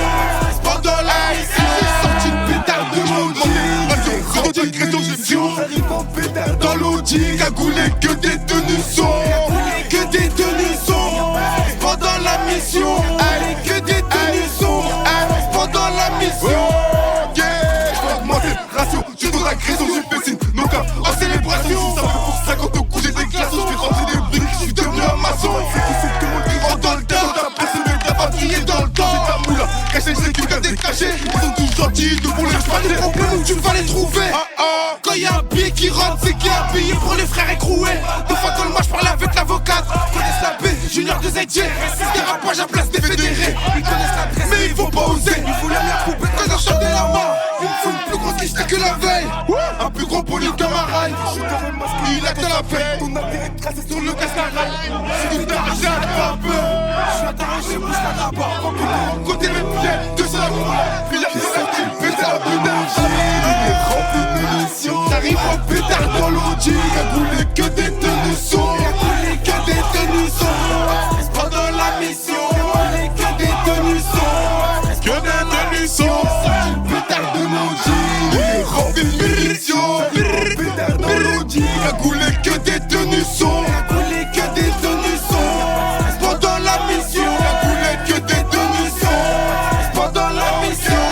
Pendant la mission. J'ai sorti une pétard de mon jean. Rempli de munitions, ça dépend pétard dans l'audi. Cagoulé que des munitions. Cagoulé que des munitions. Pendant la mission. Que des munitions. Pendant la mission. Agression, j'ai fait signe, nos gars, en célébration. Ça fait pour 50 ans que j'ai des glaçons. Je fais rentrer des briques, je suis devenu un maçon. C'est tout ce que mon qui rentre dans le temps. T'as passé le t'as pas crié dans le temps. J'ai ta moula, caché, j'ai qui gars décaché. Ils sont tous gentils, de pour les pas des problèmes où tu vas les trouver. Quand y'a un billet qui rentre, c'est qu'il y a un billet pour les frères écroués. Deux fois dans le match, je parle avec l'avocate. Ils connaissent la paix, Junior de ZJ. Dérapage à place des fédérés. Ils connaissent l'adresse, mais ils vont pas oser. Ils voulaient la couper quand ils ont chanté la mort. Il me faut une plus grosse liste que la veille. Un plus gros bolide que ma raille. Il a de la paix. Ton intérêt de tracé sur le casque à rail. Si tu t'arraches un peu. Je suis interrogé, bouge pas là-bas. Côté mes pieds, 200 il a fait ça qui me fait la d'énergie. Il est rempli de munitions. T'arrives en pétard dans l'audi. Cagoulé que des munitions. Cagoulé que des munitions. Pendant la mission. Cagoulé que des munitions. Que des munitions. Pétard de l'audi. Il est rempli de munitions. Pétard dans l'audi. Cagoulé que des munitions. Cagoulé que des munitions. Pendant la mission. Cagoulé que des munitions. Pendant la mission.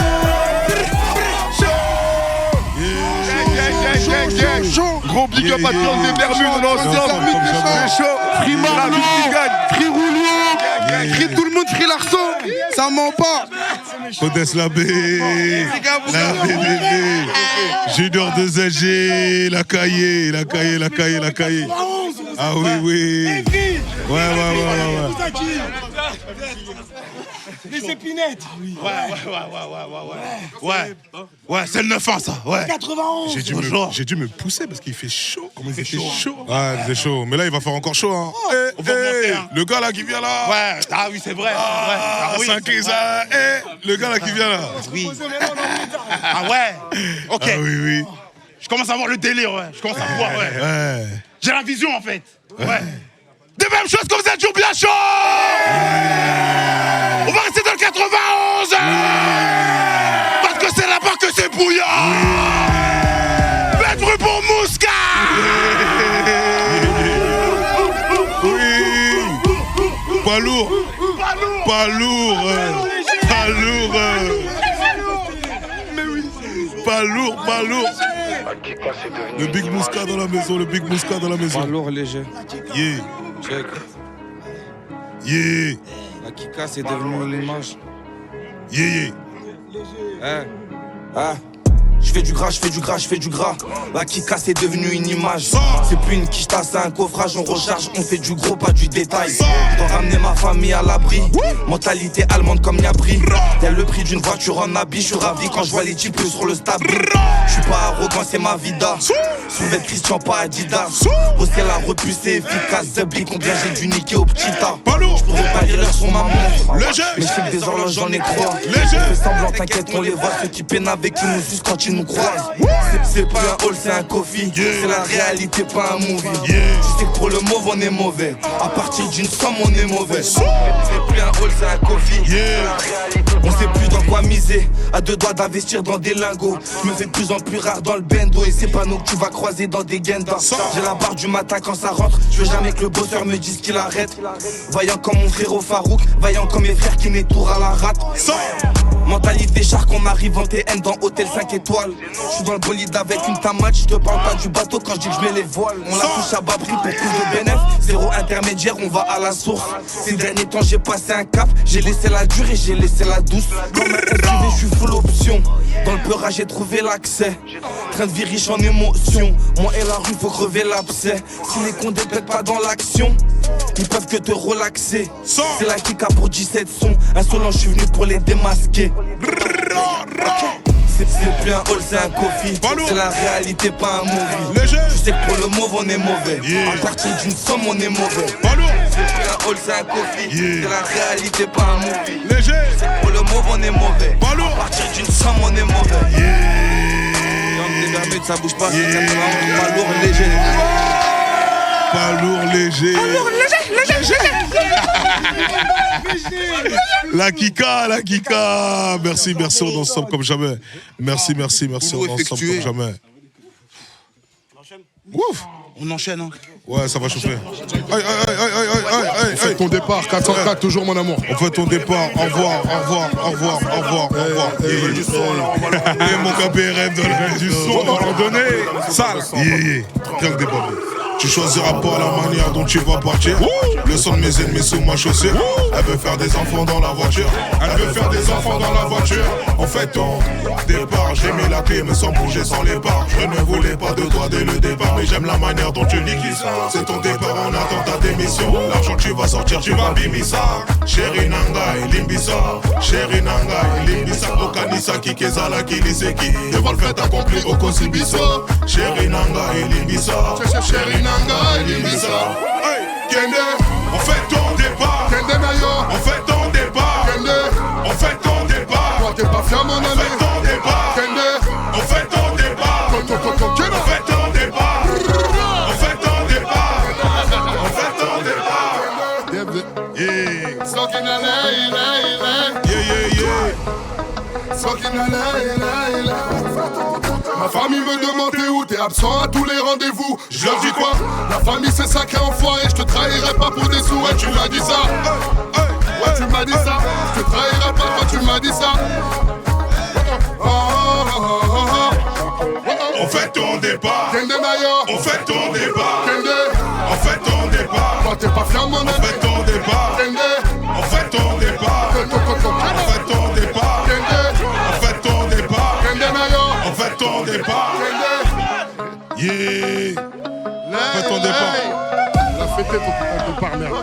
Gros big up à Triangle des Bermudes, on est ensemble. C'est chaud. Free Marlon, Free Rouleau, Free tout le monde, Free Larson. Ça ment pas. Codès la B, Junior de ZG, la cahier. Ah oui. Ouais. Les épinettes. Ouais, c'est le 9 ans ça, ouais. 91. J'ai dû me pousser parce qu'il fait chaud. Comment il fait chaud. Ouais, il fait chaud. Mais là, il va faire encore chaud. Hein. On va monter, hein. Le gars là qui vient là. Ouais, ah oui, c'est vrai. Oui, le gars là qui vient là. Oui. Ah ouais. Ok. Ah oui. Je commence à voir le délire, ouais. Je commence à voir, ouais. J'ai la vision en fait. Ouais. Des mêmes choses comme vous êtes toujours bien chaud. On va rester dans le 91. Parce que c'est là-bas que c'est bouillant. Faites bruit pour Mouska. Oui. Pas lourd. pas lourd, pas lourd. Le Big Mouska dans la maison, le Big Mouska dans la maison. Pas lourd, léger. Yeah. Check. Yeah. La Kika, c'est devenu une image. Yeah, yeah. Ah. Je fais du gras, je fais du gras, je fais du gras. La Kika c'est devenu une image. C'est plus une quicheta, c'est un coffrage. On recharge, on fait du gros, pas du détail. Je dois ramener ma famille à l'abri. Mentalité allemande comme Niabri. Y'a le prix d'une voiture en habit. Je suis ravi quand je vois les types sur le stabli. Je suis pas arrogant, c'est ma vida. Sous-vêt Christian, pas Adidas. Bosser la repoussée efficace. Zebli, combien j'ai dû niquer au petit tas. Je pourrais pas lire l'heure sur ma montre. Mais je fais que des horloges, j'en ai trois. Je fais semblant, t'inquiète, on les voit. Ceux qui peinent avec nous nous sucent quand ils nous croisent. C'est pas un hall, c'est un coffee. C'est la réalité, pas un movie. Tu sais que pour le mauve, on est mauvais. À partir d'une somme, on est mauvais. C'est plus un hall, c'est un coffee. On sait plus dans quoi miser. À deux doigts d'investir dans des lingots. Je me fais de plus en plus rare dans le bendo. Et c'est pas nous que tu vas croiser dans des guendas. J'ai la barre du matin quand ça rentre. Je veux jamais que le bosseur me dise qu'il arrête. Vaillant comme mon frérot Farouk. Vaillant comme mes frères qui m'étourent à la rate. Mentalité shark, on arrive en TN dans hôtel 5 étoiles. Je suis dans le bolide avec une tamate. Je te parle pas du bateau quand je dis que je mets les voiles. On la touche à bas prix pour plus de bénéf. Zéro intermédiaire, on va à la source. Ces derniers temps j'ai passé un cap. J'ai laissé la dure et j'ai laissé la douce. Comme un privé, je suis full option. Dans le peurage j'ai trouvé l'accès. Train de vie riche en émotions. Moi et la rue faut crever l'abcès. Si les condés pètent pas dans l'action, ils peuvent que te relaxer. C'est la Kika pour 17 sons. Insolent, je suis venu pour les démasquer. C'est plus un hall, c'est un coffee. C'est la réalité, pas un movie. Tu sais que pour le mauve, on est mauvais. À partir d'une somme, on est mauvais. C'est plus un hall, c'est un coffee. C'est la réalité, pas un movie. Tu sais que pour le mauve, on est mauvais. À partir d'une somme, on est mauvais. Ça bouge pas, pas lourd, léger. Pas lourd, léger. Pas lourd, léger. La Kika. Merci, on est ensemble comme jamais. Merci, on est ensemble comme jamais. Ouf. On enchaîne, hein. Ouais, ça va chauffer. On fait ton départ, 404, toujours mon amour. On fait ton départ, au revoir. Et mon KBRM de la du son, on va donner. Sale. Rien que des babes. Tu choisiras pas la manière dont tu vas partir. Le son de mes ennemis sous ma chaussure. Elle veut faire des enfants dans la voiture. On fait ton départ. J'ai mis la clé mais sans bouger, sans les barres. Je ne voulais pas de toi dès le départ, mais j'aime la manière dont tu niques ça. C'est ton départ, on attend ta démission. L'argent que tu vas sortir, tu vas bimi ça. Chéri Nanga et Limbisa. Okanisa Kikezala Kiliseki. Devant le fait accompli au Kosibiso. Chéri Nanga et Limbisa. Hey, Kende, on fait ton départ. Kende Nayo, on fait ton départ. Kende, on fait ton départ. Toi t'es pas fier mon ami. On fait ton départ. Kende, on fait ton départ. On fait ton départ. On fait ton départ. On fait ton départ. Yeah. Sokin ala. Ma famille me demande où t'es absent à tous les rendez-vous. Je leur dis quoi? La famille c'est sacré enfoiré. Je te trahirai pas pour des sous. Ouais, tu m'as dit ça. Ouais, tu m'as dit ça. Je te trahirai pas quand tu m'as dit ça. On fait ton départ. Kende Nayo, on fait ton départ. Kende, on fait ton départ. Toi t'es pas fier mon ami. On fait ton départ. Kende, on fait ton départ. On fait ton départ. Kende, on fait ton départ. Kende Nayo, on fait ton départ. Kende, yeah. On fait ton départ. La fête ton départ, merde.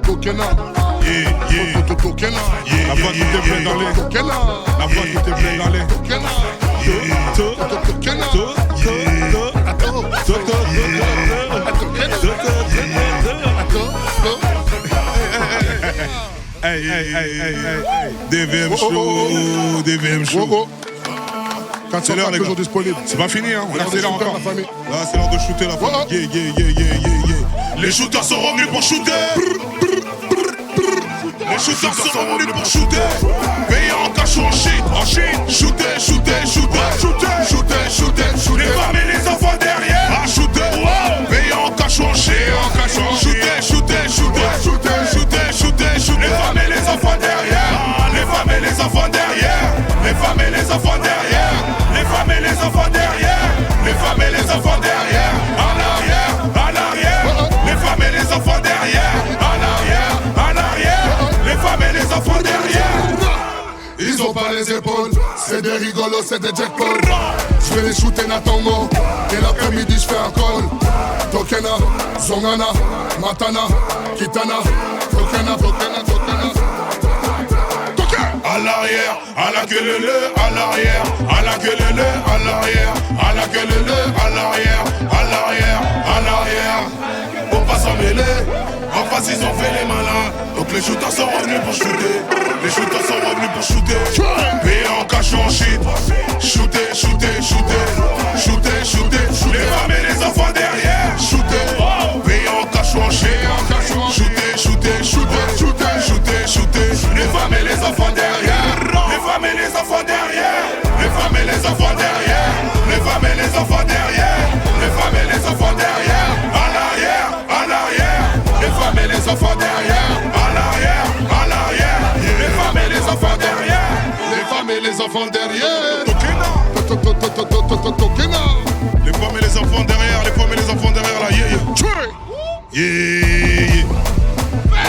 Tokena. Tokena. La voix qui te plaît dans les. Tokena. La voix qui te plaît dans les. Tokena. DVM show. C'est l'heure, les gars. C'est pas fini, hein. On accélère encore. Là, c'est l'heure de shooter la famille. Les shooters sont revenus pour shooter. Les shooters sont revenus pour shooter. Payés en cash ou en shit. Shooter. Les femmes et les enfants derrière. À shooter. Payés en cash ou en shit. Shooter. Les femmes et les enfants derrière. Les femmes et les enfants derrière. Les femmes et les enfants les épaules. C'est des rigolos, c'est des jackpots. Je vais les shooter Natango. Et l'après-midi, je fais un call. Tokena, Zongana, Matana, Kitana, Tokena. À l'arrière, à la gueule à l'arrière, à la gueule à l'arrière, à la gueule à l'arrière, à l'arrière, à l'arrière. Faut pas s'en mêler, en face ils ont fait les malins. Donc les shooters sont revenus pour shooter. Les shooters sont revenus pour shooter. Payés en cash ou en shit. Shooter, shooter, shooter. Shooter, shooter, shooter. Les femmes et les enfants derrière. Shooter, payés en cash ou en shit. Shooter, shooter, shooter. Shooter, shooter. Les femmes et les enfants derrière. Les femmes et les enfants derrière. Les femmes et les enfants derrière. Les femmes et les enfants derrière. Les femmes et les enfants derrière. À l'arrière, à l'arrière. Les femmes et les enfants derrière. À l'arrière, à l'arrière. Les femmes et les enfants derrière. Les femmes et les enfants derrière. Tokena. Les femmes et les enfants derrière. Les femmes et les enfants derrière là. Yeah, yeah.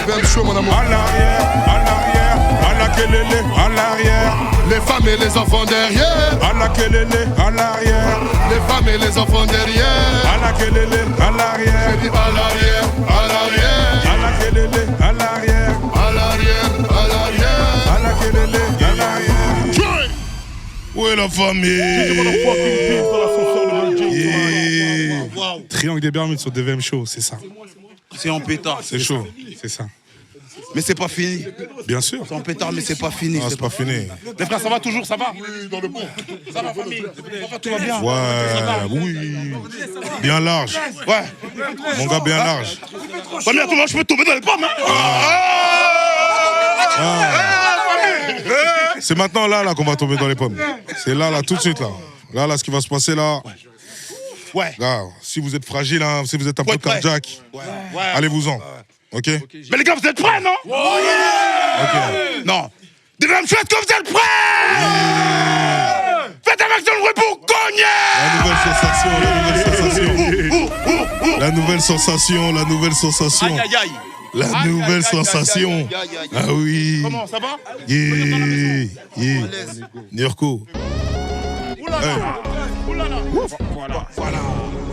Même chaud mon amour. À l'arrière, à l'arrière. À la kelele, à l'arrière. Les femmes et les enfants derrière. À la kelele, à l'arrière. Les femmes et les enfants derrière. À la kelele, à l'arrière. J'ai dit à l'arrière, à l'arrière. À la kelele, à l'arrière. À l'arrière, à l'arrière. À la kelele, à l'arrière. Où est la famille? Triangle des Bermudes sur DVM Show, c'est ça. C'est en pétard. C'est chaud, c'est ça. Mais c'est pas fini. Bien sûr. C'est en pétard, mais c'est pas fini. Non, c'est pas fini. Les frères, ça va toujours, ça va? Oui, dans le bon. Ça va, famille? Tout va bien? Ouais, oui. Bien large. Ouais. Mon gars, bien large. Famille, attends, je peux tomber dans les pommes, hein? C'est maintenant là qu'on va tomber dans les pommes. C'est là, tout de suite, là. Là, ce qui va se passer, là. Ouais. Là, si vous êtes fragile, hein, si vous êtes un peu cardiaque, allez-vous-en. Ok? Mais les gars, vous êtes prêts, non? Ok. Non. DVM Show, est-ce que vous êtes prêts? Faites un maximum de bruit pour cogner! La nouvelle sensation, la nouvelle sensation. Aïe, aïe, aïe. La nouvelle sensation. Ah oui. Comment, ça va? Yeah. Nurko. Oulala. Voilà.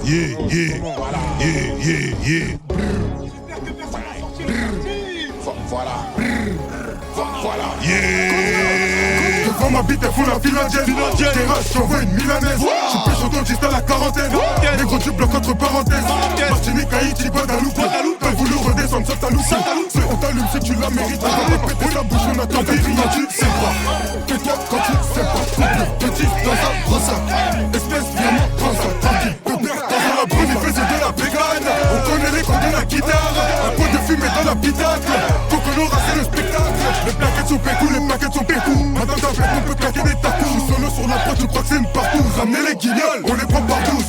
Yeah. Voilà. Yeah. Devant ma bite, elle fout la finlandienne. Terrasse, j'envoie une milanaise. Je pêche au dentiste à la quarantaine. Les gros du bloc entre parenthèses. Martinique, Haïti, Guadeloupe. T'as voulu redescendre sur ta loupe. On t'allume si tu la mérites. On va pas péter la bouche, on attend des riens, tu sais pas. Tais-toi quand tu sais pas. Petit dans sa brossade. Espèce virement transat. Tranquille, pépère dans la brune, il faisait de la pégane. On connaît les comptes de la guitare. Un pot de fumée dans la pitacle. Cocolora, c'est le spectacle. Les plaquettes sont pécou, les paquettes sont pécou. Attends, t'as on peut claquer des tatous. Je suis solo sur la prod, tu crois que c'est une partout. Ramenez les guignols, on les prend par 12.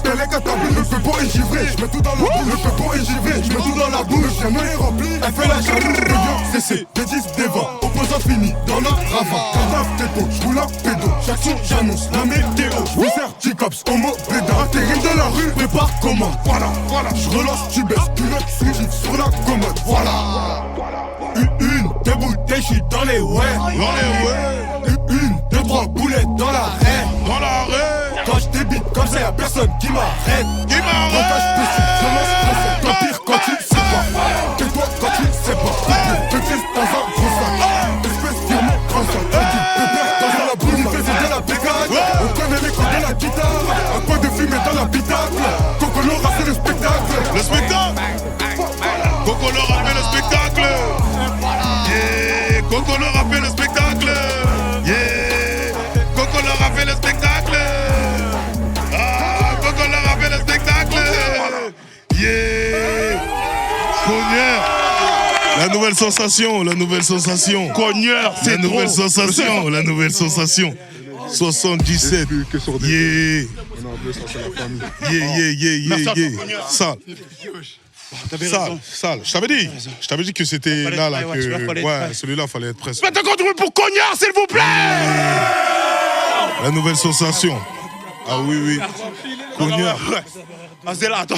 T'es les catables, le peupon est givré. Je mets tout dans la bouche, le peupon est givré. Je mets tout dans la bouche, le piano est rempli. Elle fait la charge, le lion cessé. Des 10 des vents, opposant fini dans le ravin. Cartaf této, j'roule un pédo. Chaque son, j'annonce la météo. J'vous faire T-Cops, homo, bléda. Atterri de la rue, prépare commande. Voilà, je relance, tu baisses. Culotte, fugitive sur la commode. Voilà. Une, deux bouteilles, j'suis dans les ouais. Une, deux, trois boulettes dans la haie. Quand j'débite comme ça, y'a personne qui m'arrête. Quand je je lance français. Tant pire quand tu sais pas. Tais-toi quand tu sais pas. Petit dans un gros sac. Espèce firme, grand sac. Pépère dans la brune, il faisait de la pégade. On connaît les codes de la guitare. Un point de fumée dans la pitacle. Cocolora, c'est le spectacle. Le spectacle. Cocolora fait le spectacle. Yeah. Cocolora fait le spectacle. Yeah. Cocolora fait le spectacle. Ah, Cocolora fait le spectacle. Yeah. Cogneur. La nouvelle sensation, la nouvelle sensation. Cogneur, c'est la nouvelle sensation, la nouvelle sensation. 77. Yeah. Ça. Sale. Je t'avais dit que c'était là que. Ouais, celui-là, fallait être presque. Faites un compte pour Cognard, s'il vous plaît. La nouvelle sensation. Ah oui. Cogneur. Ah, c'est là, attends.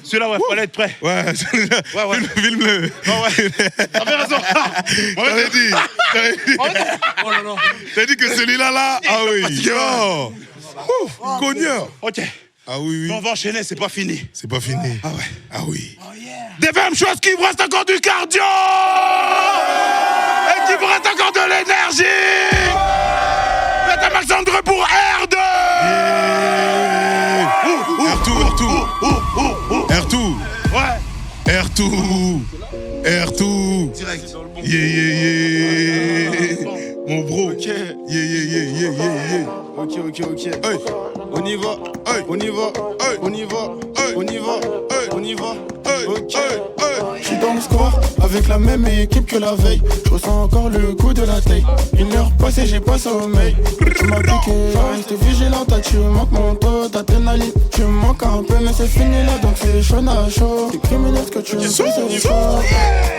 Celui-là, ouais, fallait être prêt. Ouais. Filme-le. T'avais raison. T'avais dit. Oh là là. T'as dit que celui-là, ah oui. Cogneur. Ok. Ah oui. On va enchaîner, c'est pas fini. C'est pas fini. Ah ouais. Ah oui. Des mêmes choses qui vous reste encore du cardio et qui vous reste encore de l'énergie. Faites un maximum de pour R2. R2. Ouais. R2. Direct. Yeah. Mon bro. Ok. Yeah. Ok. Hey. On y va. Hey. On y va. Hey. On y va. Hey. On y va. Hey. On y va. Hey. Ok. J'suis dans le score avec la même équipe que la veille. J'ressens encore le coup de la taille. 1 heure passée, j'ai pas sommeil. Tu m'as piqué, reste vigilant, tu manques mon taux d'adrénaline. Tu me manques un peu, mais c'est fini là, donc c'est chaud à chaud. T'es criminel, ce que tu fais, c'est faux.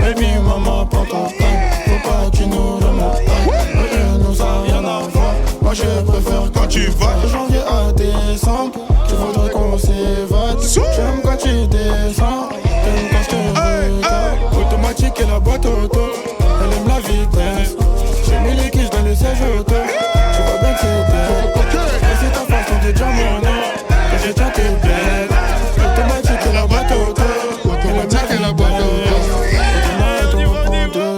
Baby, maman, prends ton time. Faut pas que tu nous remontes. Nous a rien à voir. Moi, je préfère quand tu vas. De janvier à décembre, tu voudrais qu'on s'évade. J'aime quand tu descends. J'aime quand je te regarde. Automatique et la boîte auto. Elle aime la vitesse. J'ai mis les quiches dans le siège auto. Tu vois bien que c'est bête. Et c'est ta façon de dire mon nom. Que j'ai déjà tes bêtes. Automatique et la boîte auto. Automatique et la boîte auto.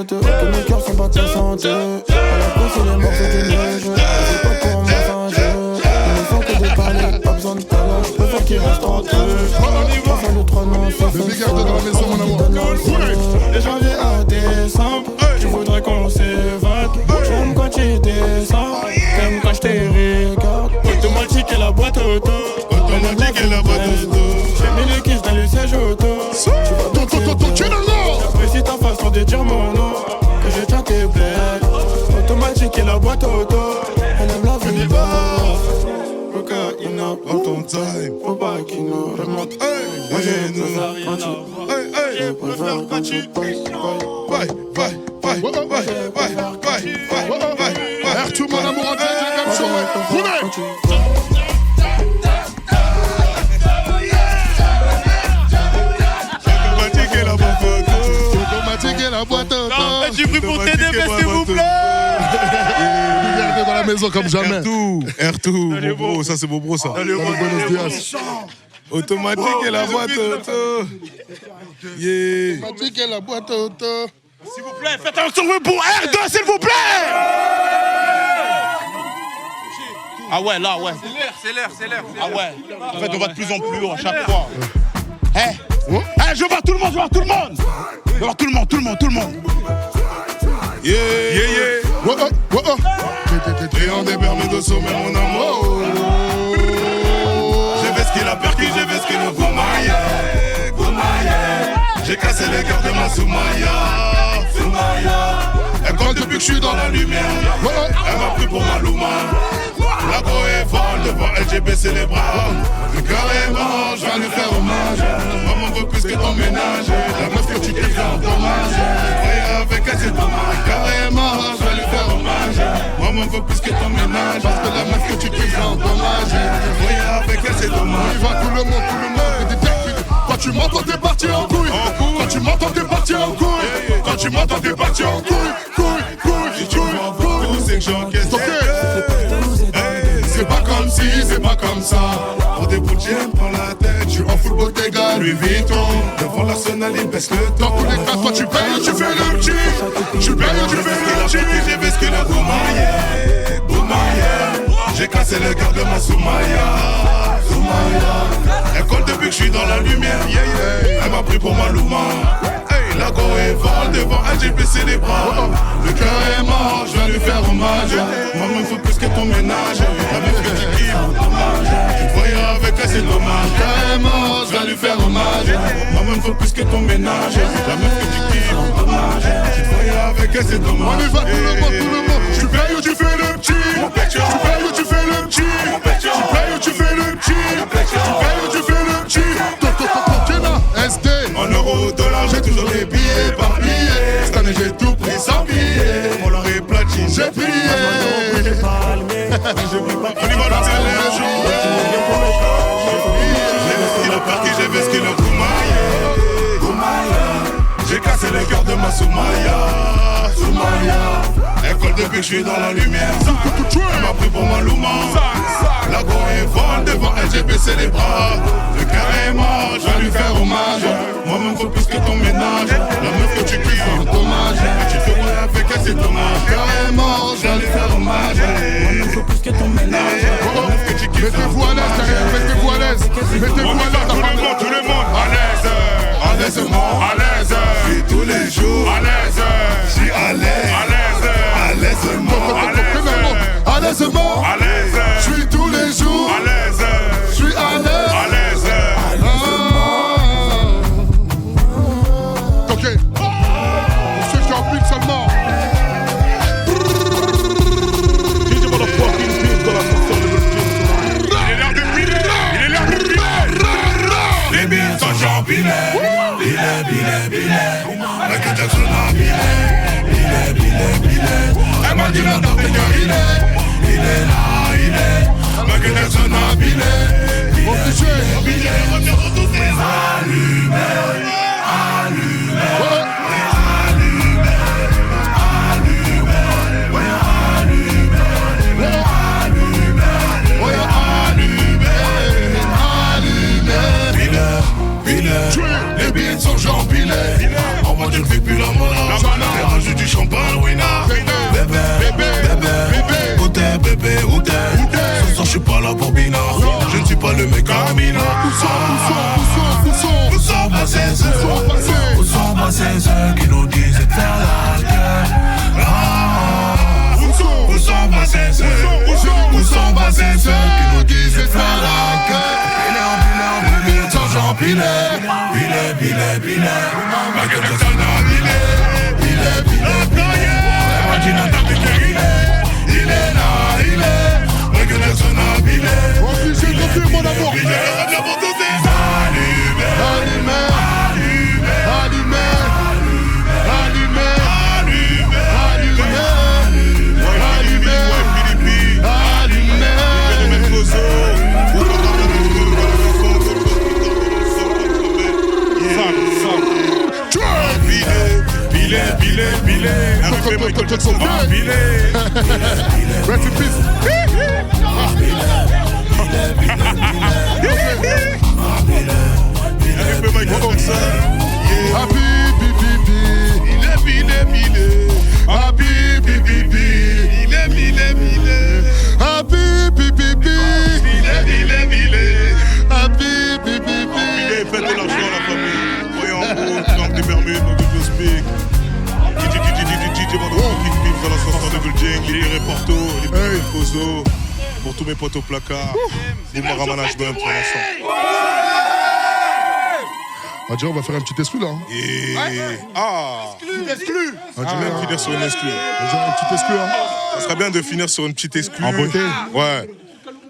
Tous mes cœurs sont battus sans deux. À la course et les morceaux de neige. C'est pas pour moi sans jeu. Ils ne font que des palais, pas besoin de talent. Je préfère qu'ils restent entre eux. Enfin le 3 non, c'est Le big up dans la maison, mon amour. de janvier à décembre, tu voudrais qu'on s'évade. J'aime quand tu descends, t'aimes quand je te regarde. Automatique et la boîte auto. Automatique et la boîte auto. J'ai mis les quiches dans le siège auto. J'apprécie ta façon de dire mon nom. Que je tiens tes bleds. Automatique et la boîte auto. Elle aime la vie cocaïne prends ton time. Faut pas qu'il nous remonte. Moi je préfère rien à voir. Je préfère quand tu passes. R2, mon amour, en direct, comme ça, ouais. Roulez. Automatique et la boîte auto. J'ai pris pour t'aider, s'il vous plaît. Regardez dans la maison comme jamais. R2, mon bro, ça c'est mon bro, ça. Automatique et la boîte auto. Yeah. Automatique et la boîte auto. S'il vous plaît, faites un son pour R2, s'il vous plaît. Ah ouais, là, ouais. C'est l'air. Ah ouais. En fait, on va de plus en plus haut à chaque fois. Je vois tout le monde. Je vois tout le monde. Yeah. Triant des permis de sommet, mon amour. J'ai fait ce qu'il a perdu, j'ai fait ce qu'il nous Goumaye. J'ai cassé les cœurs de ma Soumaya. Elle compte depuis que je suis dans la lumière. Elle m'a pris pour Malouma. La go est folle, devant elle j'ai baissé les bras. Le cœur est mort, je vais lui faire hommage. Maman veut plus que ton ménage. La meuf que tu t'es fait en dommage. Voyez avec elle c'est dommage. Le cœur est mort, je vais lui faire hommage. Maman veut plus que ton ménage. Parce que la meuf que tu t'es fait en dommage. Voyez avec elle c'est dommage. Il va tout le monde. Quand tu m'entends, t'es parti en couille. Quand tu m'entends, t'es parti en couille. Quand tu m'entends, t'es parti en couille. Si tu m'en veux, c'est que j'encaisse. C'est pas comme si, c'est pas comme ça. Pour des bouts de j'aime prends la tête. Je suis en full Bottega, Louis Vuitton. Devant l'arsenal, il baisse le temps. Dans tous les cas, toi tu payes ou tu fais le petit. Tu payes ou tu fais le petit. J'ai baissé le Goumaye. J'ai cassé le cœur de ma Soumaya. Elle colle depuis que je suis dans la lumière. Elle m'a pris pour Malouma. La go est folle, devant elle j'ai baissé les bras. Le cœur est mort, je vais lui faire hommage. Maman faut plus que ton ménage. La meuf que tu kiffes, tu te voyais avec elle c'est dommage. Le cœur est mort, je vais lui faire hommage. Maman faut plus que ton ménage. La meuf que tu kiffes, tu te voyais avec elle c'est dommage. On y va tout le monde. Tu payes ou tu fais le petit. Tu payes ou tu fais le petit. Tu payes ou tu fais le petit. Tu payes ou tu fais le petit. SD. En euros, dollars, j'ai toujours les billets éparpillés. Cette année j'ai tout pris sans billets. On leur est platine, j'ai plié. On y va lancer les jours. J'ai vu ce qu'il a Koumaïa. J'ai cassé les cœurs de ma Soumaya. École depuis que je suis dans la lumière. Elle m'a pris pour ma Louma. La go est folle devant elle, j'ai baissé les bras. Le cœur est mort, je vais lui faire hommage. Moi-même faut plus que ton ménage. La meuf que tu kiffes, c'est dommage. Tu fais rien avec elle, c'est dommage. Le cœur est mort, je vais lui faire hommage. Moi-même faut plus que ton ménage. La meuf que tu kiffes, mettez-vous à l'aise, mettez-vous à l'aise. Mettez-vous à l'aise, tout le monde, à l'aise. À l'aise, je suis tous les jours. À l'aise, je suis à l'aise. À l'aise, je suis tous les jours. À l'aise, je suis à l'aise. Ok, pour ceux qui en piquent seulement. Il est l'heure de filer. Les billes sont genre billet. Michael Jackson a billet. Elle m'a dit la dame de cœur, il est là. Michael Jackson a billet. Reviens pour tous ces allumés. Les billets sont genre billet. En moi je ne fais plus la mort. J'ai rajouté du champagne, Wina. Bébé, où t'es? Ce soir je suis pas là pour Bina. Je ne suis pas le mec à Mina. Où sont passés ceux qui nous disent de faire la gueule? Où sont passés ceux qui nous disent de faire la gueule? Billet sans genre billet. Michael Jackson a billet. Imagine un dame de cœur, il est là. Michael Jackson a billet. Obligé, mon amour. Reviens pour tous ces allumés. Billet. Avec Michael Jackson a billet. Rest in peace. Avec Michael Jackson. Happy. Faites de l'argent à la famille. Voyons en gros, Triangle des Bermudes, mon Google Speak. DJ Mandro qui vive dans l'ascenseur de building. Il est Porto, il est Pozo. Pour tous mes potes au placard. Boumara Management pour l'ensemble. Adja, on va faire un petit exclu là. Exclu. On dirait finir sur une exclu. On dirait un petit exclu hein. Ça serait bien de finir sur une petite exclu. En beauté. Ouais.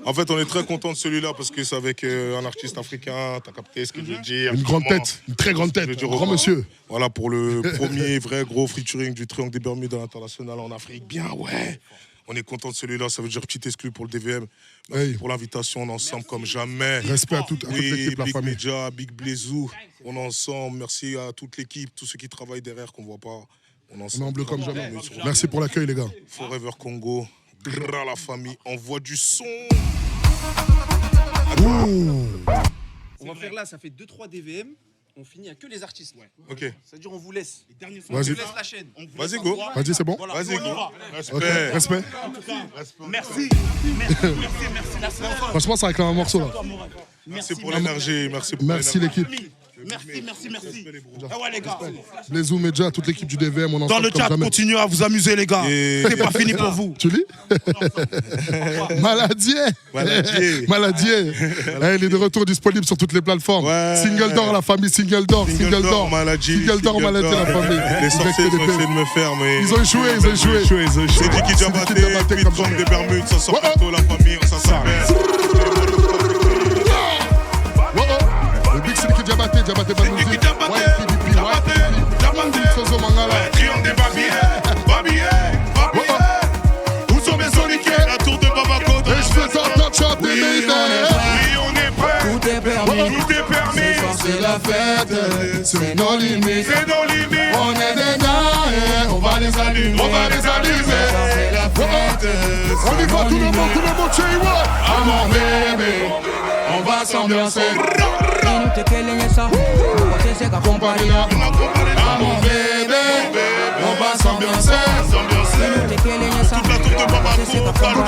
En fait, on est très content de celui-là parce que c'est avec un artiste africain, t'as capté ce que je veux dire. Une grande tête, une très grande tête, un grand monsieur. Voilà pour le premier vrai gros featuring du Triangle des Bermudes à l'international en Afrique. Bien, ouais. On est content de celui-là, ça veut dire petit exclu pour le DVM. Merci pour l'invitation, on est ensemble comme jamais. Respect à toute l'équipe, la Big famille. Media, Big Blazou, on est ensemble. Merci à toute l'équipe, tous ceux qui travaillent derrière qu'on voit pas. On est humble comme jamais. Merci pour l'accueil, les gars. Forever Congo, grâce à la famille, envoie du son. On va faire là, ça fait 2-3 DVM. On finit à que les artistes. Ok. C'est-à-dire on vous laisse. Vas-y. On vous laisse la chaîne. Vas-y, go. Vas-y, c'est bon. Voilà. Vas-y, go. Respect. Ok, respect. Merci. Franchement, ça réclame un morceau là. Merci pour l'énergie. Merci l'équipe. Merci. Ah ouais, les gars. Blazou, Medja, toute l'équipe du DVM, on en Dans le chat, continuez à vous amuser, les gars. C'est pas fini pour vous. Tu lis Maladier. Il est de retour disponible sur toutes les plateformes. Single d'or, la famille, single d'or. Single d'or, maladie, la famille. Les sorciers ont essayé de me faire, mais. Ils ont échoué. C'est Diki Diabaté, puis Triangle des Bermudes, ça sort bientôt, la famille, ça s'appelle. Le Big Sidi Diabaté, bonne musique. Sozo Mangala. Triangle des Babillés. Où sont mes soniqués? La tour de Baba fête, c'est nos limites. C'est nos limites. On est des gars et on va les allumer. On va les allumer. C'est la fête. On y va tout le monde, chez moi. Ah mon bébé, on va s'ambiancer. Comparila. Ah mon bébé, on va s'ambiancer. Toute la tour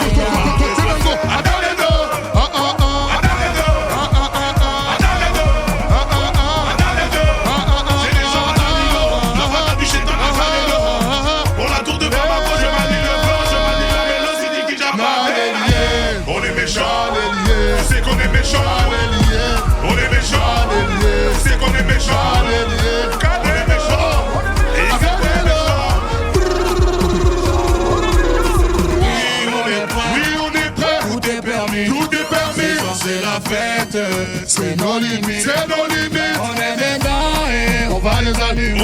de Bamako. Pour la tour de Bamako, je manie le vent, je manie la mélodie qui j'appelle. On est méchants, tu sais qu'on est méchants. On est méchants, tu sais qu'on est méchants. On est méchants, et ils sont méchants. Oui, on est prêt, tout est permis. C'est la fête, c'est nos limites. On est des gars et on va les allumer.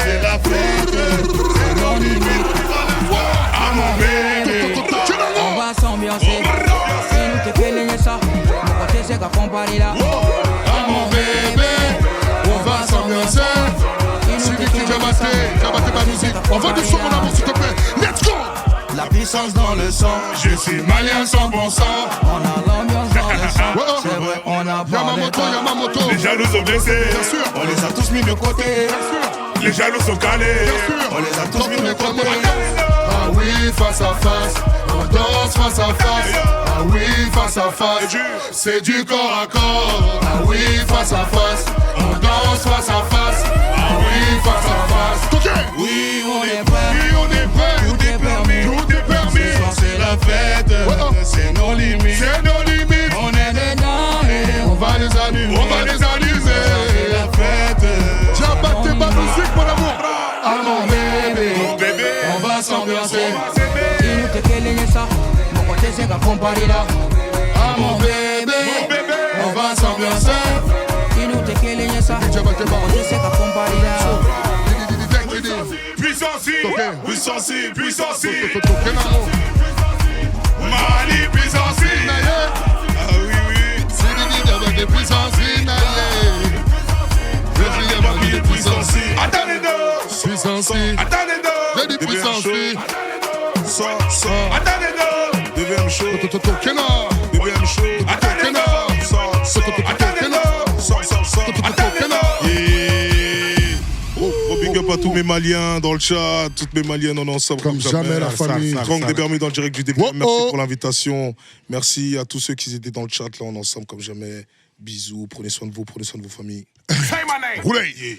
C'est la fête, c'est nos limites. Ah mon bébé, on va s'ambiancer. Ah mon bébé, on va s'ambiancer. Si Vicky Diabaté ma musique, on va du son mon amour s'il te plaît. Let's go. la puissance dans le sang. Je suis malien sans bon sang. On a l'ambiance dans le sang. C'est vrai, on a pas Yamamoto. Les jaloux sont blessés. Bien sûr. On les a tous mis de côté. Bien sûr. Les jaloux sont calés. Bien sûr. On les a tous mis de côté. Ah oui, face à face. On danse face à face. Ah oui, face à face. C'est du corps à corps. Ah oui, face à face. On danse face à face. Ah oui, face à face. Oui, on est prêt. Oui, on est prêt. Tout est permis. Tout est permis. Ce soir, c'est la fête. C'est nos limites. C'est nos limites. On est dedans et on va les allumer. On va les allumer. C'est la fête. Diabaté ma musique, mon amour. Ah mon bébé. Mon bébé. On va s'ambiancer. Ah mon bébé. On va s'ambiancer. Puissance. Mali, puissance. Ah oui. Puissance. Attendez-nous. Lady Puissance. Attendez-nous. DVM show. Big up à tous mes Maliens dans le chat, toutes mes Maliennes en ensemble. Comme jamais la famille. Franck Desbermis dans le direct du DVM. Merci pour l'invitation. Merci à tous ceux qui étaient dans le chat là en ensemble comme jamais. Bisous, prenez soin de vous, prenez soin de vos familles. Say my name. Roulez.